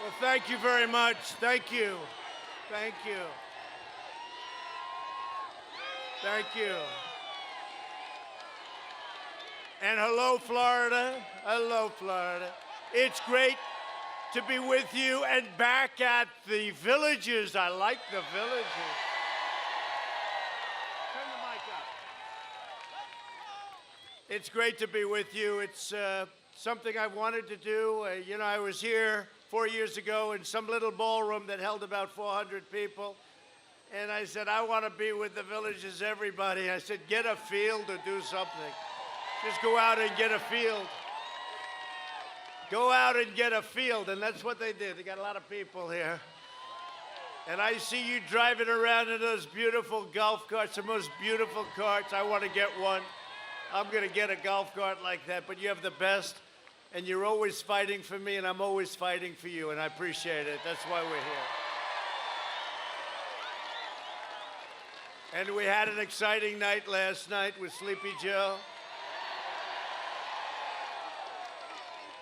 Well, thank you very much. Thank you. Thank you. Thank you. And hello, Florida. Hello, Florida. It's great to be with you and back at the Villages. I like the Villages. Turn the mic up. It's great to be with you. It's something I wanted to do. I was here 4 years ago in some little ballroom that held about 400 people. And I said, I want to be with the Villages, everybody. I said, get a field or do something. Just go out and get a field. Go out and get a field. And that's what they did. They got a lot of people here. And I see you driving around in those beautiful golf carts, the most beautiful carts. I want to get one. I'm going to get a golf cart like that. But you have the best. And you're always fighting for me, and I'm always fighting for you. And I appreciate it. That's why we're here. And we had an exciting night last night with Sleepy Joe.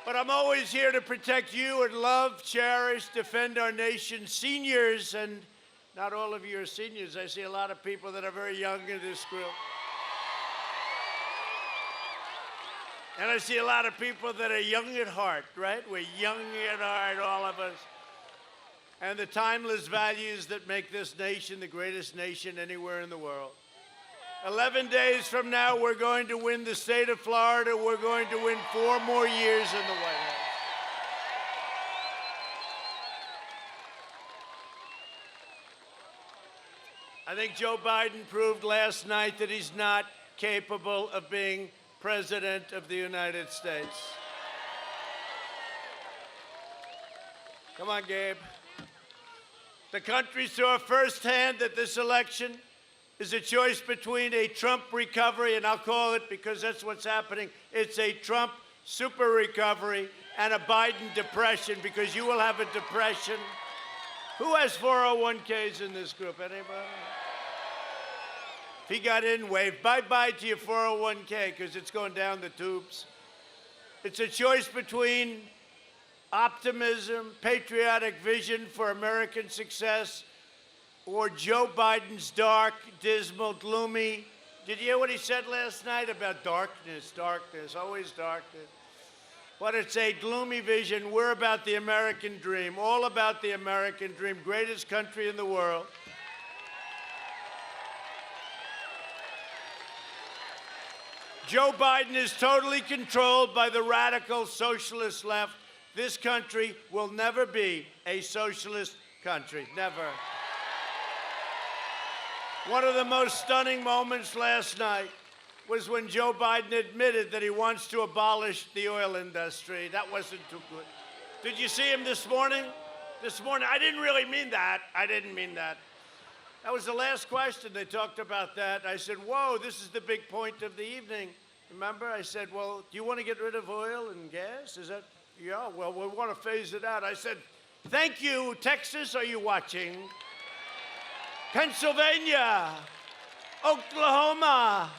But I'm always here to protect you and love, cherish, defend our nation's seniors. And not all of you are seniors. I see a lot of people that are very young in this group. And I see a lot of people that are young at heart, right? We're young at heart, all of us. And the timeless values that make this nation the greatest nation anywhere in the world. 11 days from now, we're going to win the state of Florida. We're going to win 4 more years in the White House. I think Joe Biden proved last night that he's not capable of being President of the United States. Come on, Gabe. The country saw firsthand that this election is a choice between a Trump recovery, and I'll call it because that's what's happening. It's a Trump super recovery and a Biden depression, because you will have a depression. Who has 401ks in this group? Anybody? If he got in, wave bye-bye to your 401k, because it's going down the tubes. It's a choice between optimism, patriotic vision for American success, or Joe Biden's dark, dismal, gloomy. Did you hear what he said last night about darkness, always darkness? But it's a gloomy vision. We're about the American dream, all about the American dream, greatest country in the world. Joe Biden is totally controlled by the radical socialist left. This country will never be a socialist country, never. One of the most stunning moments last night was when Joe Biden admitted that he wants to abolish the oil industry. That wasn't too good. Did you see him this morning? This morning, I didn't really mean that. I didn't mean that. That was the last question. They talked about that. I said, whoa, this is the big point of the evening. Remember, I said, well, do you want to get rid of oil and gas? Is that, yeah, well, we want to phase it out. I said, thank you. Texas, are you watching? Pennsylvania, Oklahoma,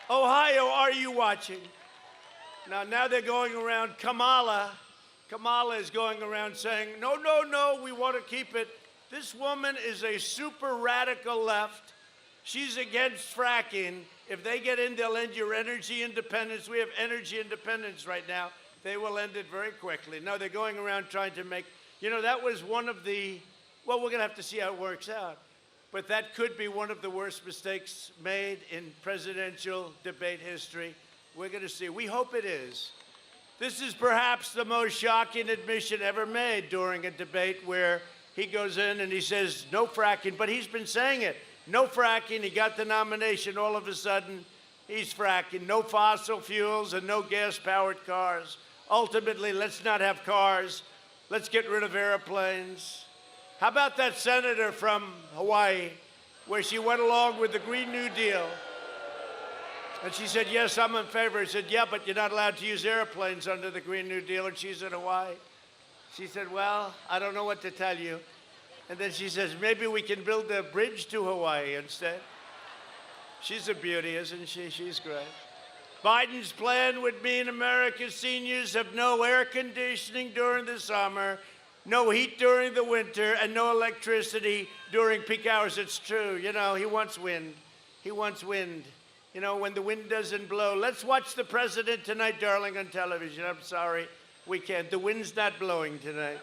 Ohio, are you watching? Now they're going around, Kamala is going around saying, no, no, no, we want to keep it. This woman is a super radical left. She's against fracking. If they get in, they'll end your energy independence. We have energy independence right now. They will end it very quickly. No, they're going around trying to make, that was one of the, well, we're going to have to see how it works out. But that could be one of the worst mistakes made in presidential debate history. We're going to see. We hope it is. This is perhaps the most shocking admission ever made during a debate, where he goes in and he says, no fracking, but he's been saying it. No fracking. He got the nomination. All of a sudden, he's fracking. No fossil fuels and no gas-powered cars. Ultimately, let's not have cars. Let's get rid of airplanes. How about that senator from Hawaii, where she went along with the Green New Deal? And she said, yes, I'm in favor. I said, yeah, but you're not allowed to use airplanes under the Green New Deal, and she's in Hawaii. She said, well, I don't know what to tell you. And then she says, maybe we can build a bridge to Hawaii instead. She's a beauty, isn't she? She's great. Biden's plan would mean America's seniors have no air conditioning during the summer, No heat during the winter and no electricity during peak hours. It's true. You know, he wants wind. He wants wind. You know, when the wind doesn't blow. Let's watch the president tonight, darling, on television. I'm sorry. We can't. The wind's not blowing tonight.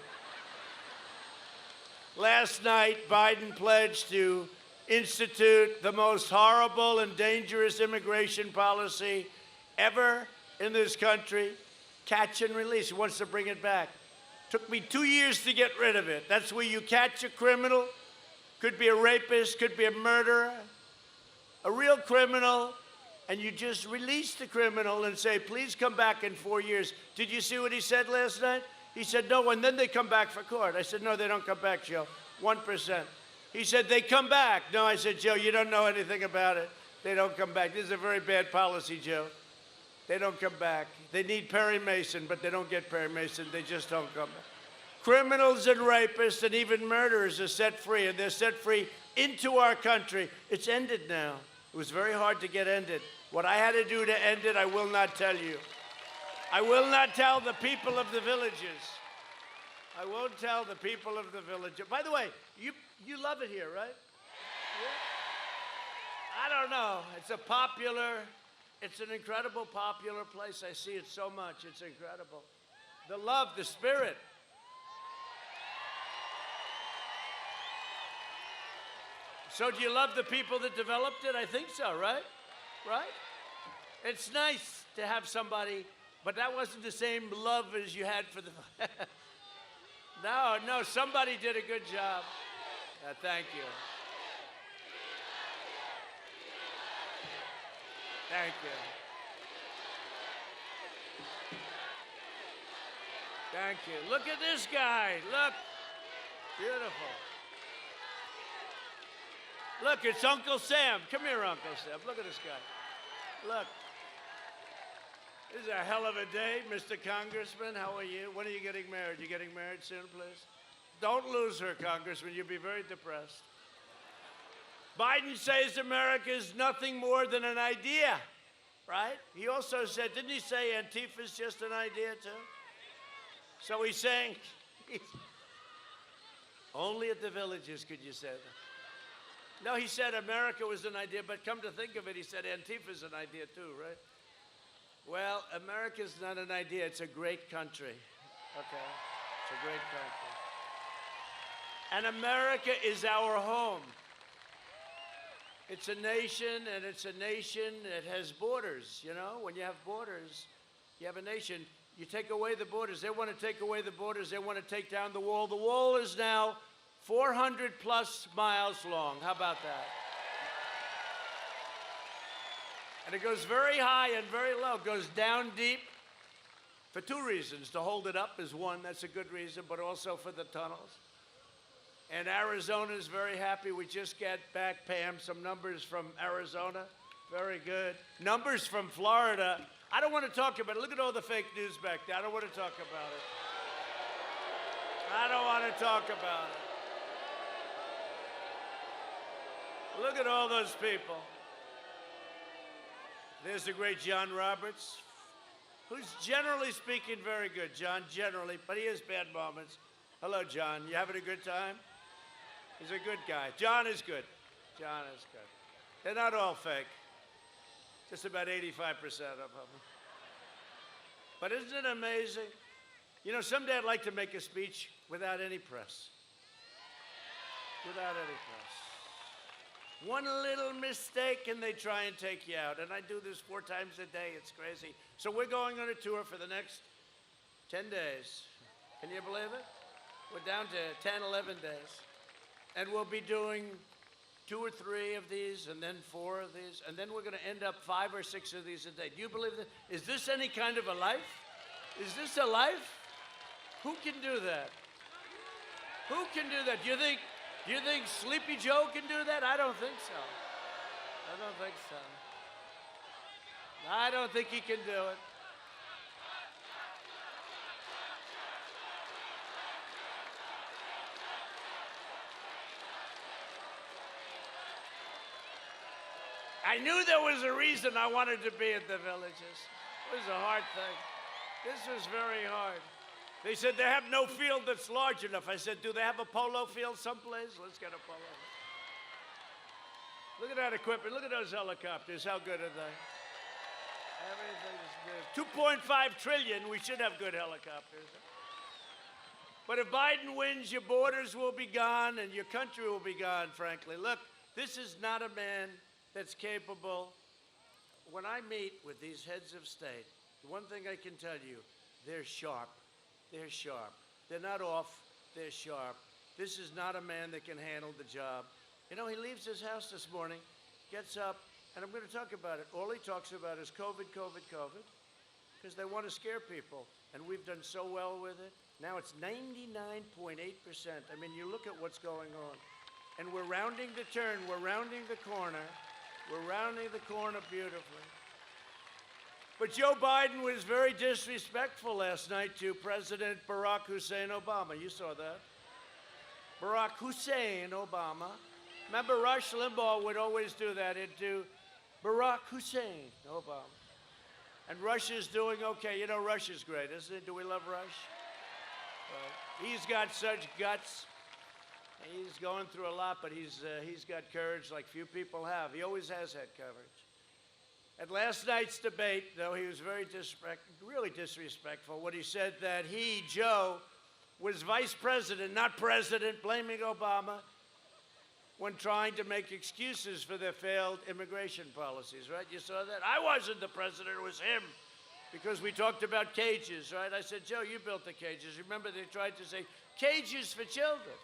Last night, Biden pledged to institute the most horrible and dangerous immigration policy ever in this country. Catch and release. He wants to bring it back. Took me 2 years to get rid of it. That's where you catch a criminal, could be a rapist, could be a murderer, a real criminal, and you just release the criminal and say, please come back in 4 years. Did you see what he said last night? He said, no, and then they come back for court. I said, no, they don't come back, Joe. 1%. He said, they come back. No, I said, Joe, you don't know anything about it. They don't come back. This is a very bad policy, Joe. They don't come back. They need Perry Mason, but they don't get Perry Mason. They just don't come back. Criminals and rapists and even murderers are set free, and they're set free into our country. It's ended now. It was very hard to get ended. What I had to do to end it, I will not tell you. I will not tell the people of the villages. I won't tell the people of the village. By the way, you love it here, right? Yeah? I don't know. It's an incredible popular place. I see it so much. It's incredible. The love, the spirit. So do you love the people that developed it? I think so, right? Right? It's nice to have somebody, but that wasn't the same love as you had for the... No, somebody did a good job. Thank you. Thank you. Thank you. Look at this guy. Look. Beautiful. Look, it's Uncle Sam. Come here, Uncle Sam. Look at this guy. Look. This is a hell of a day, Mr. Congressman. How are you? When are you getting married? You getting married soon, please? Don't lose her, Congressman. You'll be very depressed. Biden says America is nothing more than an idea, right? He also said, didn't he say Antifa's just an idea, too? So he's saying, only at the villages could you say that. No, he said America was an idea, but come to think of it, he said Antifa's an idea, too, right? Well, America's not an idea. It's a great country, okay? It's a great country. And America is our home. It's a nation, and it's a nation that has borders, you know? When you have borders, you have a nation. You take away the borders. They want to take away the borders. They want to take down the wall. The wall is now 400-plus miles long. How about that? And it goes very high and very low. It goes down deep for two reasons. To hold it up is one. That's a good reason, but also for the tunnels. And Arizona is very happy. We just got back, Pam, some numbers from Arizona. Very good. Numbers from Florida. I don't want to talk about it. Look at all the fake news back there. I don't want to talk about it. I don't want to talk about it. Look at all those people. There's the great John Roberts, who's generally speaking very good, John, generally, but he has bad moments. Hello, John. You having a good time? He's a good guy. John is good. John is good. They're not all fake. Just about 85% of them. But isn't it amazing? You know, someday I'd like to make a speech without any press. Without any press. One little mistake and they try and take you out. And I do this 4 times a day. It's crazy. So we're going on a tour for the next 10 days. Can you believe it? We're down to 10, 11 days. And we'll be doing 2 or 3 of these, and then 4 of these, and then we're going to end up 5 or 6 of these a day. Do you believe that? Is this any kind of a life? Is this a life? Who can do that? Who can do that? Do you think Sleepy Joe can do that? I don't think so. I don't think so. I don't think he can do it. I knew there was a reason I wanted to be at the villages. It was a hard thing. This was very hard. They said they have no field that's large enough. I said, do they have a polo field someplace? Let's get a polo. Look at that equipment. Look at those helicopters. How good are they? Everything's good. 2.5 trillion. We should have good helicopters. But if Biden wins, your borders will be gone and your country will be gone, frankly. Look, this is not a man that's capable. When I meet with these heads of state, the one thing I can tell you, they're sharp. They're sharp. They're not off. They're sharp. This is not a man that can handle the job. You know, he leaves his house this morning, gets up, and I'm going to talk about it. All he talks about is COVID, COVID, COVID, because they want to scare people. And we've done so well with it. Now it's 99.8%. I mean, you look at what's going on. And we're rounding the turn. We're rounding the corner. We're rounding the corner beautifully. But Joe Biden was very disrespectful last night to President Barack Hussein Obama. You saw that. Barack Hussein Obama. Remember, Rush Limbaugh would always do that. He'd do Barack Hussein Obama. And Rush is doing okay. You know, Rush is great, isn't he? Do we love Rush? He's got such guts. He's going through a lot, but he's got courage like few people have. He always has had courage. At last night's debate, though, he was really disrespectful when he said that he, Joe, was vice president, not president, blaming Obama when trying to make excuses for their failed immigration policies, right? You saw that? I wasn't the president, it was him, because we talked about cages, right? I said, Joe, you built the cages. Remember, they tried to say, cages for children.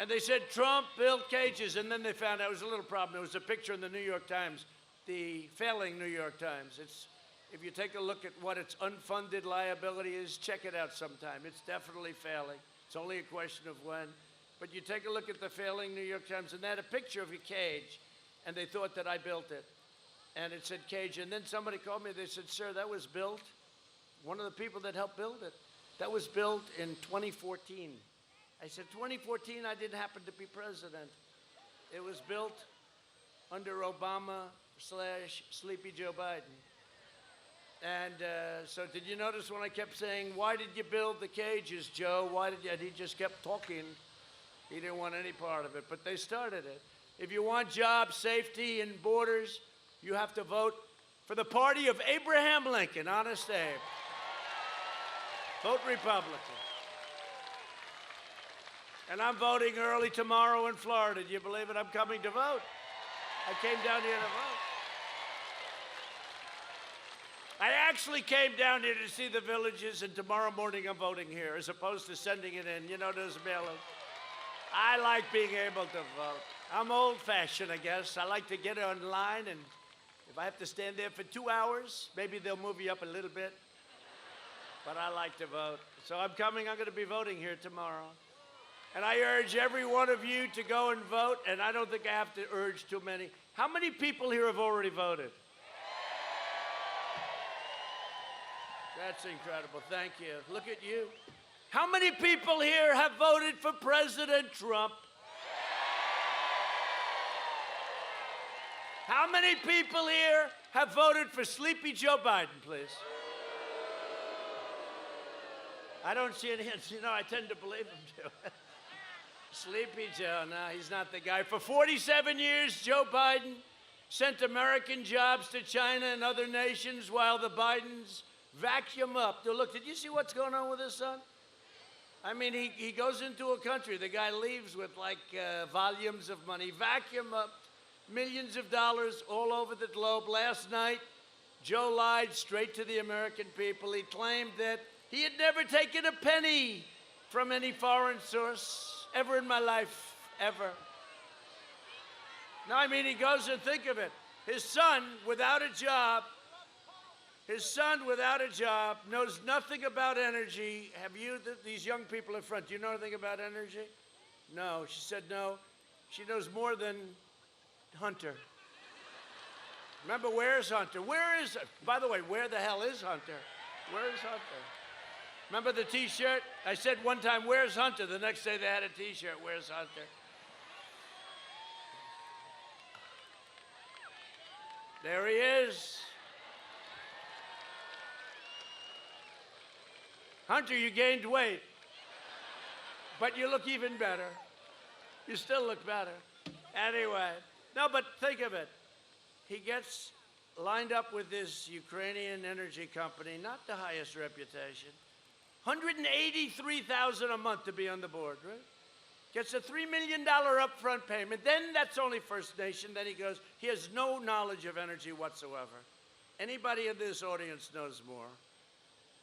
And they said, Trump built cages, and then they found out it was a little problem. There was a picture in the New York Times, the failing New York Times. If you take a look at what its unfunded liability is, check it out sometime. It's definitely failing. It's only a question of when. But you take a look at the failing New York Times, and they had a picture of a cage, and they thought that I built it. And it said cage. And then somebody called me, they said, sir, that was built, one of the people that helped build it, that was built in 2014. I said, 2014, I didn't happen to be president. It was built under Obama/Sleepy Joe Biden. And so did you notice when I kept saying, why did you build the cages, Joe? Why did you? And he just kept talking. He didn't want any part of it, but they started it. If you want jobs, safety, and borders, you have to vote for the party of Abraham Lincoln, Honest Abe. Vote Republican. And I'm voting early tomorrow in Florida. Do you believe it? I'm coming to vote. I came down here to vote. I actually came down here to see the villages, and tomorrow morning I'm voting here, as opposed to sending it in. You know, those mail-ins. I like being able to vote. I'm old-fashioned, I guess. I like to get online, and if I have to stand there for 2 hours, maybe they'll move you up a little bit. But I like to vote. So I'm coming. I'm going to be voting here tomorrow. And I urge every one of you to go and vote, and I don't think I have to urge too many. How many people here have already voted? That's incredible. Thank you. Look at you. How many people here have voted for President Trump? How many people here have voted for Sleepy Joe Biden, please? I don't see any hands. You know, I tend to believe him, too. Sleepy Joe, no, he's not the guy. For 47 years, Joe Biden sent American jobs to China and other nations while the Bidens vacuum up. Look, did you see what's going on with his son? I mean, he goes into a country, the guy leaves with like volumes of money, vacuum up millions of dollars all over the globe. Last night, Joe lied straight to the American people. He claimed that he had never taken a penny from any foreign source ever in my life, ever. No, I mean, he goes and think of it. His son, without a job, knows nothing about energy. Have you, these young people in front, do you know anything about energy? No, she said no. She knows more than Hunter. Remember, where's Hunter? Where is, by the way, where the hell is Hunter? Where is Hunter? Remember the T-shirt? I said one time, where's Hunter? The next day they had a T-shirt, where's Hunter? There he is. Hunter, you gained weight. But you look even better. You still look better. Anyway, no, but think of it. He gets lined up with this Ukrainian energy company, not the highest reputation. $183,000 a month to be on the board, right? Gets a $3 million upfront payment. Then that's only First Nation. Then he goes, he has no knowledge of energy whatsoever. Anybody in this audience knows more.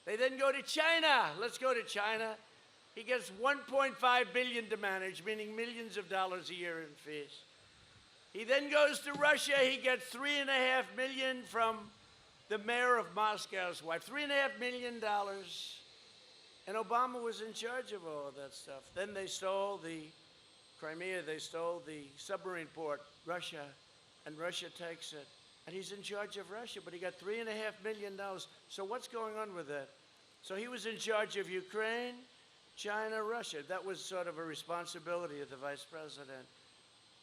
They then go to China. Let's go to China. He gets $1.5 billion to manage, meaning millions of dollars a year in fees. He then goes to Russia. He gets $3.5 million from the mayor of Moscow's wife. $3.5 million. And Obama was in charge of all of that stuff. Then they stole the Crimea. They stole the submarine port, Russia. And Russia takes it. And he's in charge of Russia, but he got $3.5 million. So what's going on with that? So he was in charge of Ukraine, China, Russia. That was sort of a responsibility of the vice president.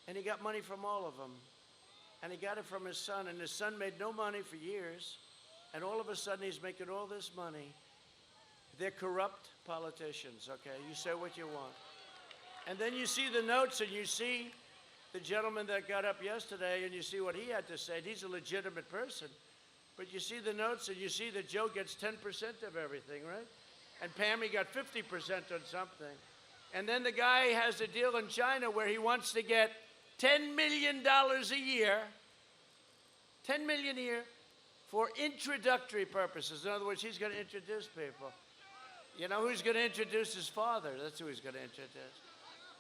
And he got money from all of them. And he got it from his son. And his son made no money for years. And all of a sudden, he's making all this money. They're corrupt politicians, okay? You say what you want. And then you see the notes, and you see the gentleman that got up yesterday, and you see what he had to say. He's a legitimate person. But you see the notes, and you see that Joe gets 10% of everything, right? And Pammy got 50% on something. And then the guy has a deal in China where he wants to get $10 million a year, $10 million a year, for introductory purposes. In other words, he's going to introduce people. You know who's going to introduce his father? That's who he's going to introduce.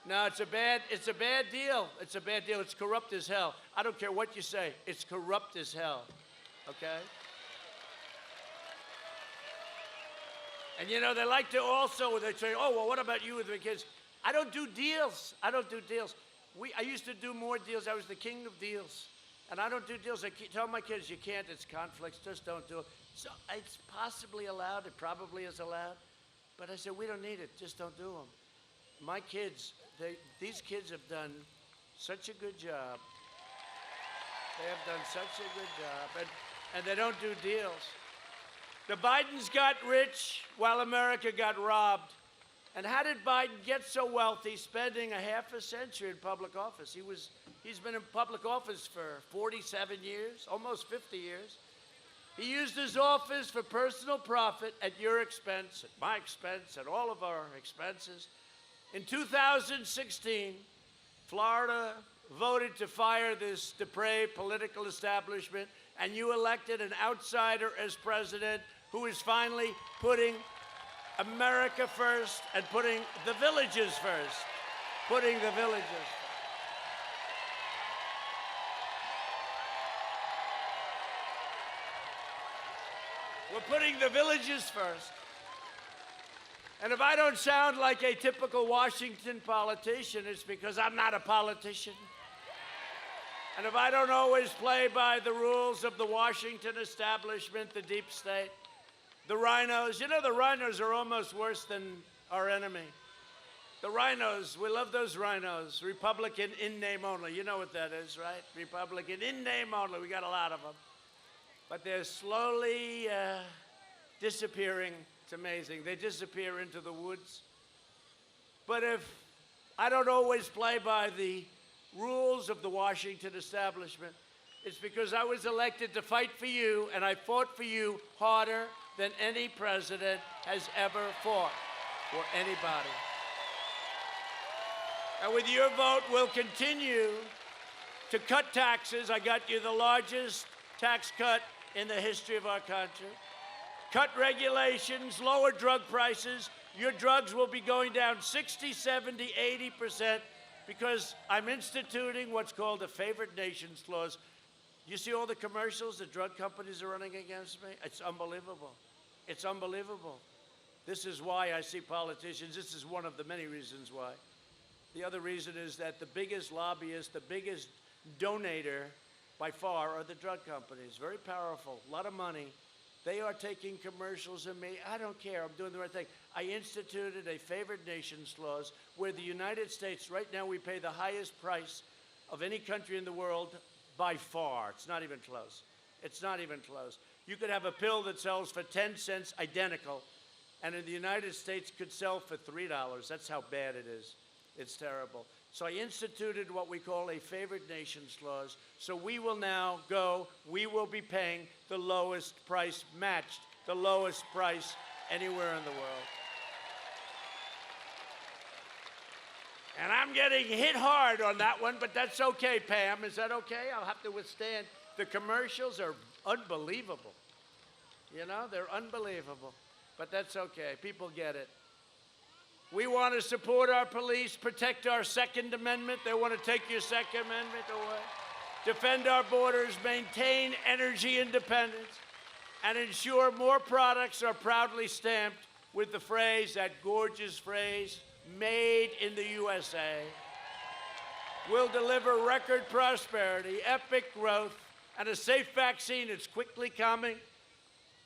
No, it's a bad deal. It's a bad deal. It's corrupt as hell. I don't care what you say. It's corrupt as hell. Okay? And you know, they like to also, they say, oh, well, what about you with the kids? I don't do deals. I don't do deals. I used to do more deals. I was the king of deals. And I don't do deals. I tell my kids, you can't. It's conflicts. Just don't do it. So it's possibly allowed. It probably is allowed. But I said, we don't need it. Just don't do them. My kids, these kids have done such a good job. They have done such a good job. And they don't do deals. The Bidens got rich while America got robbed. And how did Biden get so wealthy, spending a half a century in public office? He's been in public office for 47 years, almost 50 years. He used his office for personal profit at your expense, at my expense, at all of our expenses. In 2016, Florida voted to fire this depraved political establishment, and you elected an outsider as president who is finally putting America first and putting the villages first. Putting the villages first. We're putting the villages first. And if I don't sound like a typical Washington politician, it's because I'm not a politician. And if I don't always play by the rules of the Washington establishment, the deep state, the rhinos, you know, the rhinos are almost worse than our enemy. The rhinos, we love those rhinos. Republican in name only. You know what that is, right? Republican in name only. We got a lot of them. But they're slowly disappearing. It's amazing. They disappear into the woods. But if I don't always play by the rules of the Washington establishment, it's because I was elected to fight for you, and I fought for you harder than any president has ever fought for anybody. And with your vote, we'll continue to cut taxes. I got you the largest tax cut in the history of our country. Cut regulations, lower drug prices. Your drugs will be going down 60, 70, 80% because I'm instituting what's called a favored nations clause. You see all the commercials the drug companies are running against me? It's unbelievable. It's unbelievable. This is why I see politicians. This is one of the many reasons why. The other reason is that the biggest lobbyists, the biggest donator by far are the drug companies. Very powerful, a lot of money. They are taking commercials of me. I don't care. I'm doing the right thing. I instituted a favored nations clause where the United States, right now, we pay the highest price of any country in the world by far. It's not even close. It's not even close. You could have a pill that sells for 10 cents, identical, and in the United States could sell for $3. That's how bad it is. It's terrible. So I instituted what we call a favored nations clause. So we will now we will be paying the lowest price matched, the lowest price anywhere in the world. And I'm getting hit hard on that one, but that's okay, Pam. Is that okay? I'll have to withstand. The commercials are unbelievable. You know, they're unbelievable. But that's okay. People get it. We want to support our police, protect our Second Amendment. They want to take your Second Amendment away. Defend our borders, maintain energy independence, and ensure more products are proudly stamped with the phrase, that gorgeous phrase, made in the USA. We'll deliver record prosperity, epic growth, and a safe vaccine. It's quickly coming.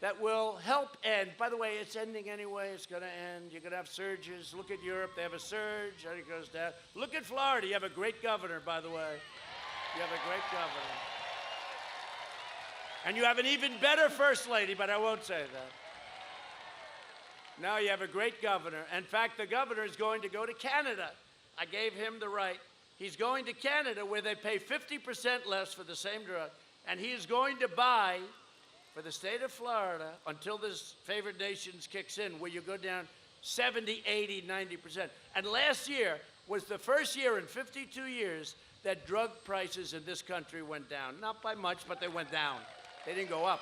That will help end. By the way, it's ending anyway. It's going to end. You're going to have surges. Look at Europe. They have a surge. And it goes down. Look at Florida. You have a great governor, by the way. You have a great governor. And you have an even better first lady, but I won't say that. No, you have a great governor. In fact, the governor is going to go to Canada. I gave him the right. He's going to Canada where they pay 50% less for the same drug. And he is going to buy, for the state of Florida, until this favored nations kicks in, where you go down 70, 80, 90%. And last year was the first year in 52 years that drug prices in this country went down. Not by much, but they went down. They didn't go up.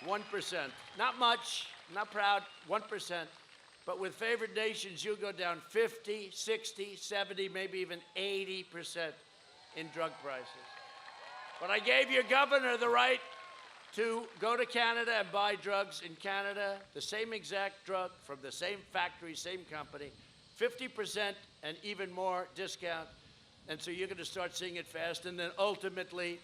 1%. Not much, not proud, 1%. But with favored nations, you'll go down 50, 60, 70, maybe even 80% in drug prices. But I gave your governor the right to go to Canada and buy drugs in Canada, the same exact drug from the same factory, same company, 50% and even more discount. And so you're going to start seeing it fast, and then ultimately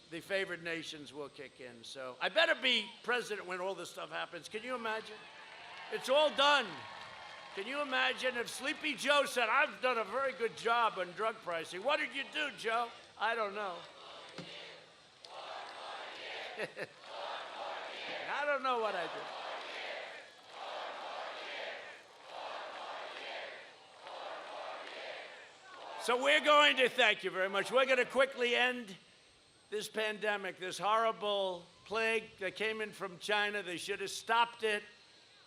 the favored nations will kick in. So I better be president when all this stuff happens. Can you imagine? It's all done. Can you imagine if Sleepy Joe said, I've done a very good job on drug pricing. What did you do, Joe? I don't know. I don't know what I did. So we're going to, thank you very much, we're going to quickly end this pandemic, this horrible plague that came in from China. They should have stopped it,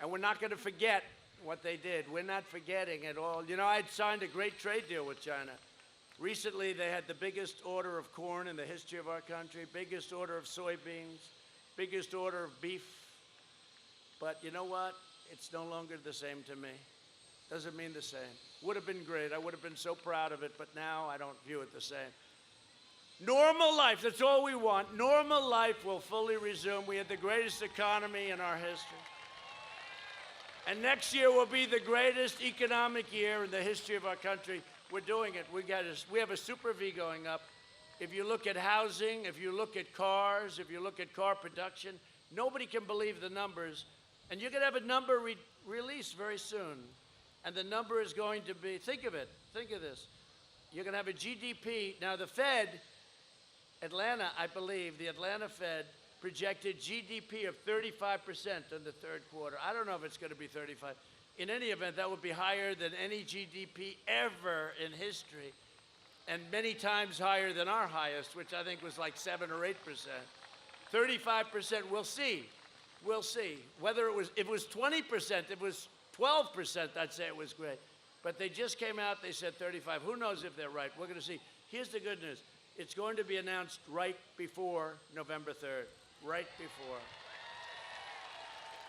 and we're not going to forget what they did. We're not forgetting at all. You know, I'd signed a great trade deal with China. Recently, they had the biggest order of corn in the history of our country, biggest order of soybeans, biggest order of beef. But you know what? It's no longer the same to me. Doesn't mean the same. Would have been great. I would have been so proud of it, but now I don't view it the same. Normal life, that's all we want. Normal life will fully resume. We had the greatest economy in our history. And next year will be the greatest economic year in the history of our country. We're doing it. We have a super V going up. If you look at housing, if you look at cars, if you look at car production, nobody can believe the numbers. And you're going to have a number released very soon. And the number is going to be, think of it, think of this. You're going to have a GDP. Now the Fed, Atlanta, I believe, the Atlanta Fed projected GDP of 35% in the third quarter. I don't know if it's going to be 35. In any event, that would be higher than any GDP ever in history, and many times higher than our highest, which I think was like 7 or 8%. 35%, we'll see. We'll see. Whether if it was 20%, if it was 12%, I'd say it was great. But they just came out, they said 35. Who knows if they're right? We're going to see. Here's the good news. It's going to be announced right before November 3rd. Right before.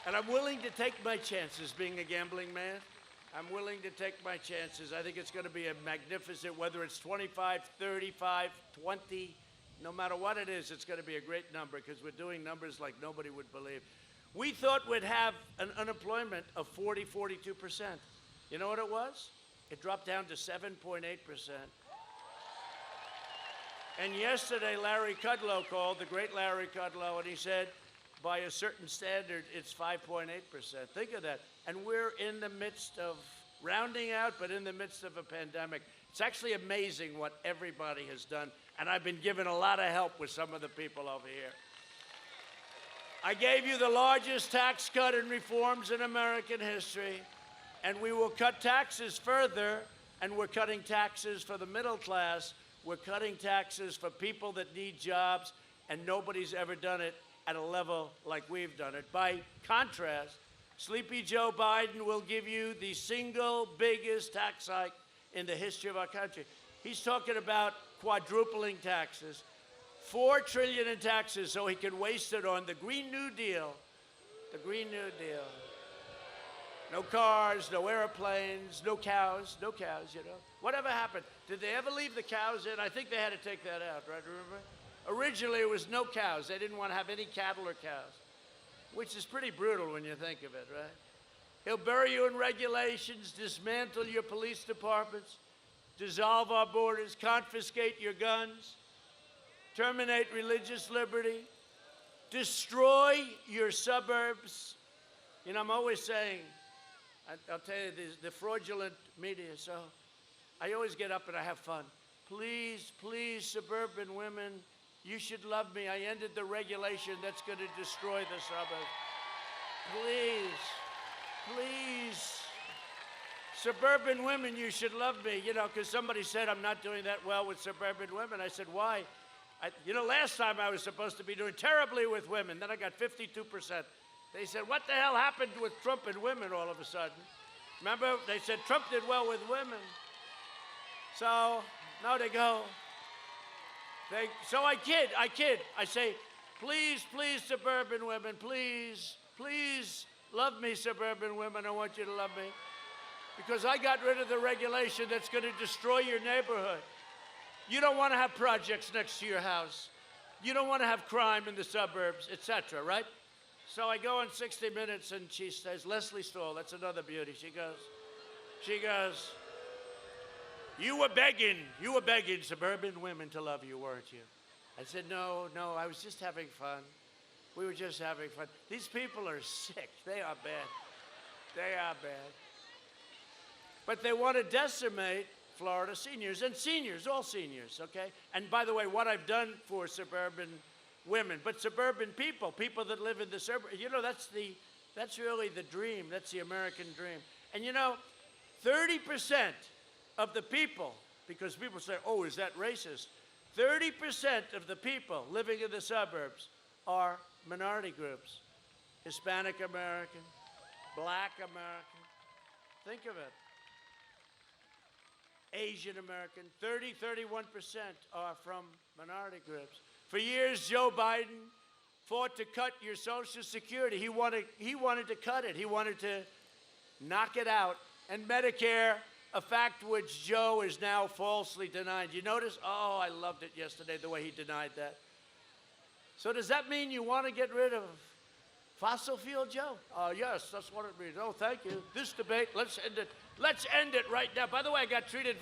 And I'm willing to take my chances being a gambling man. I'm willing to take my chances. I think it's going to be a magnificent, whether it's 25, 35, 20, no matter what it is, it's going to be a great number because we're doing numbers like nobody would believe. We thought we'd have an unemployment of 40, 42%. You know what it was? It dropped down to 7.8%. And yesterday, Larry Kudlow called, the great Larry Kudlow, and he said, by a certain standard, it's 5.8%. Think of that. And we're in the midst of rounding out, but in the midst of a pandemic. It's actually amazing what everybody has done. And I've been given a lot of help with some of the people over here. I gave you the largest tax cut and reforms in American history, and we will cut taxes further, and we're cutting taxes for the middle class. We're cutting taxes for people that need jobs, and nobody's ever done it at a level like we've done it. By contrast, Sleepy Joe Biden will give you the single biggest tax hike in the history of our country. He's talking about quadrupling taxes, $4 trillion in taxes so he can waste it on the Green New Deal. The Green New Deal. No cars, no airplanes, no cows, you know. Whatever happened? Did they ever leave the cows in? I think they had to take that out, right? Remember? Originally, it was no cows. They didn't want to have any cattle or cows, which is pretty brutal when you think of it, right? He'll bury you in regulations, dismantle your police departments, dissolve our borders, confiscate your guns, terminate religious liberty, destroy your suburbs. You know, I'm always saying, I'll tell you, the fraudulent media, so I always get up and I have fun. Please, please, suburban women, you should love me. I ended the regulation that's going to destroy the suburbs. Please, please. Suburban women, you should love me, you know, because somebody said I'm not doing that well with suburban women. I said, why? You know, last time I was supposed to be doing terribly with women. Then I got 52%. They said, what the hell happened with Trump and women all of a sudden? Remember, they said Trump did well with women. So, now they go. So I kid. I say, please, please, suburban women, please, please love me, suburban women. I want you to love me. Because I got rid of the regulation that's going to destroy your neighborhood. You don't want to have projects next to your house. You don't want to have crime in the suburbs, etc., right? So I go on 60 Minutes, and she says, Leslie Stahl, that's another beauty. She goes, you were begging suburban women to love you, weren't you? I said, no, I was just having fun. We were just having fun. These people are sick. They are bad. They are bad. But they want to decimate Florida seniors, and seniors, all seniors, okay? And by the way, what I've done for suburban women, but suburban people that live in the suburbs, you know, that's really the dream. That's the American dream. And you know, 30% of the people, because people say, oh, is that racist? 30% of the people living in the suburbs are minority groups. Hispanic American, Black American. Think of it. Asian American, 31% are from minority groups. For years, Joe Biden fought to cut your Social Security. He wanted to cut it. He wanted to knock it out. And Medicare, a fact which Joe is now falsely denying. You notice? Oh, I loved it yesterday, the way he denied that. So does that mean you want to get rid of fossil fuel, Joe? Yes, that's what it means. Oh, thank you. This debate, let's end it. Let's end it right now. By the way, I got treated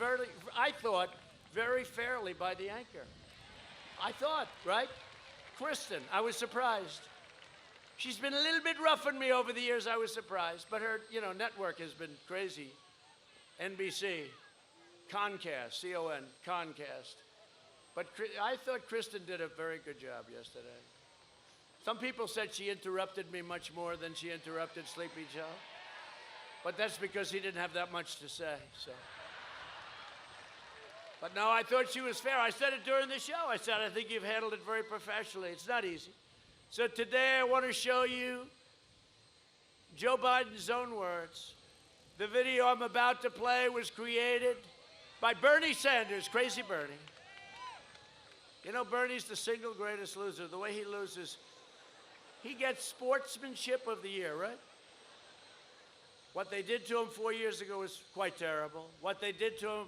I thought, very fairly by the anchor. I thought, right? Kristen, I was surprised. She's been a little bit rough on me over the years. I was surprised. But her, you know, network has been crazy. NBC, Comcast, C-O-N, Comcast. But I thought Kristen did a very good job yesterday. Some people said she interrupted me much more than she interrupted Sleepy Joe. But that's because he didn't have that much to say, so. But no, I thought she was fair. I said it during the show. I said, I think you've handled it very professionally. It's not easy. So today I want to show you Joe Biden's own words. The video I'm about to play was created by Bernie Sanders, Crazy Bernie. You know, Bernie's the single greatest loser. The way he loses, he gets Sportsmanship of the Year, right? What they did to him 4 years ago was quite terrible. What they did to him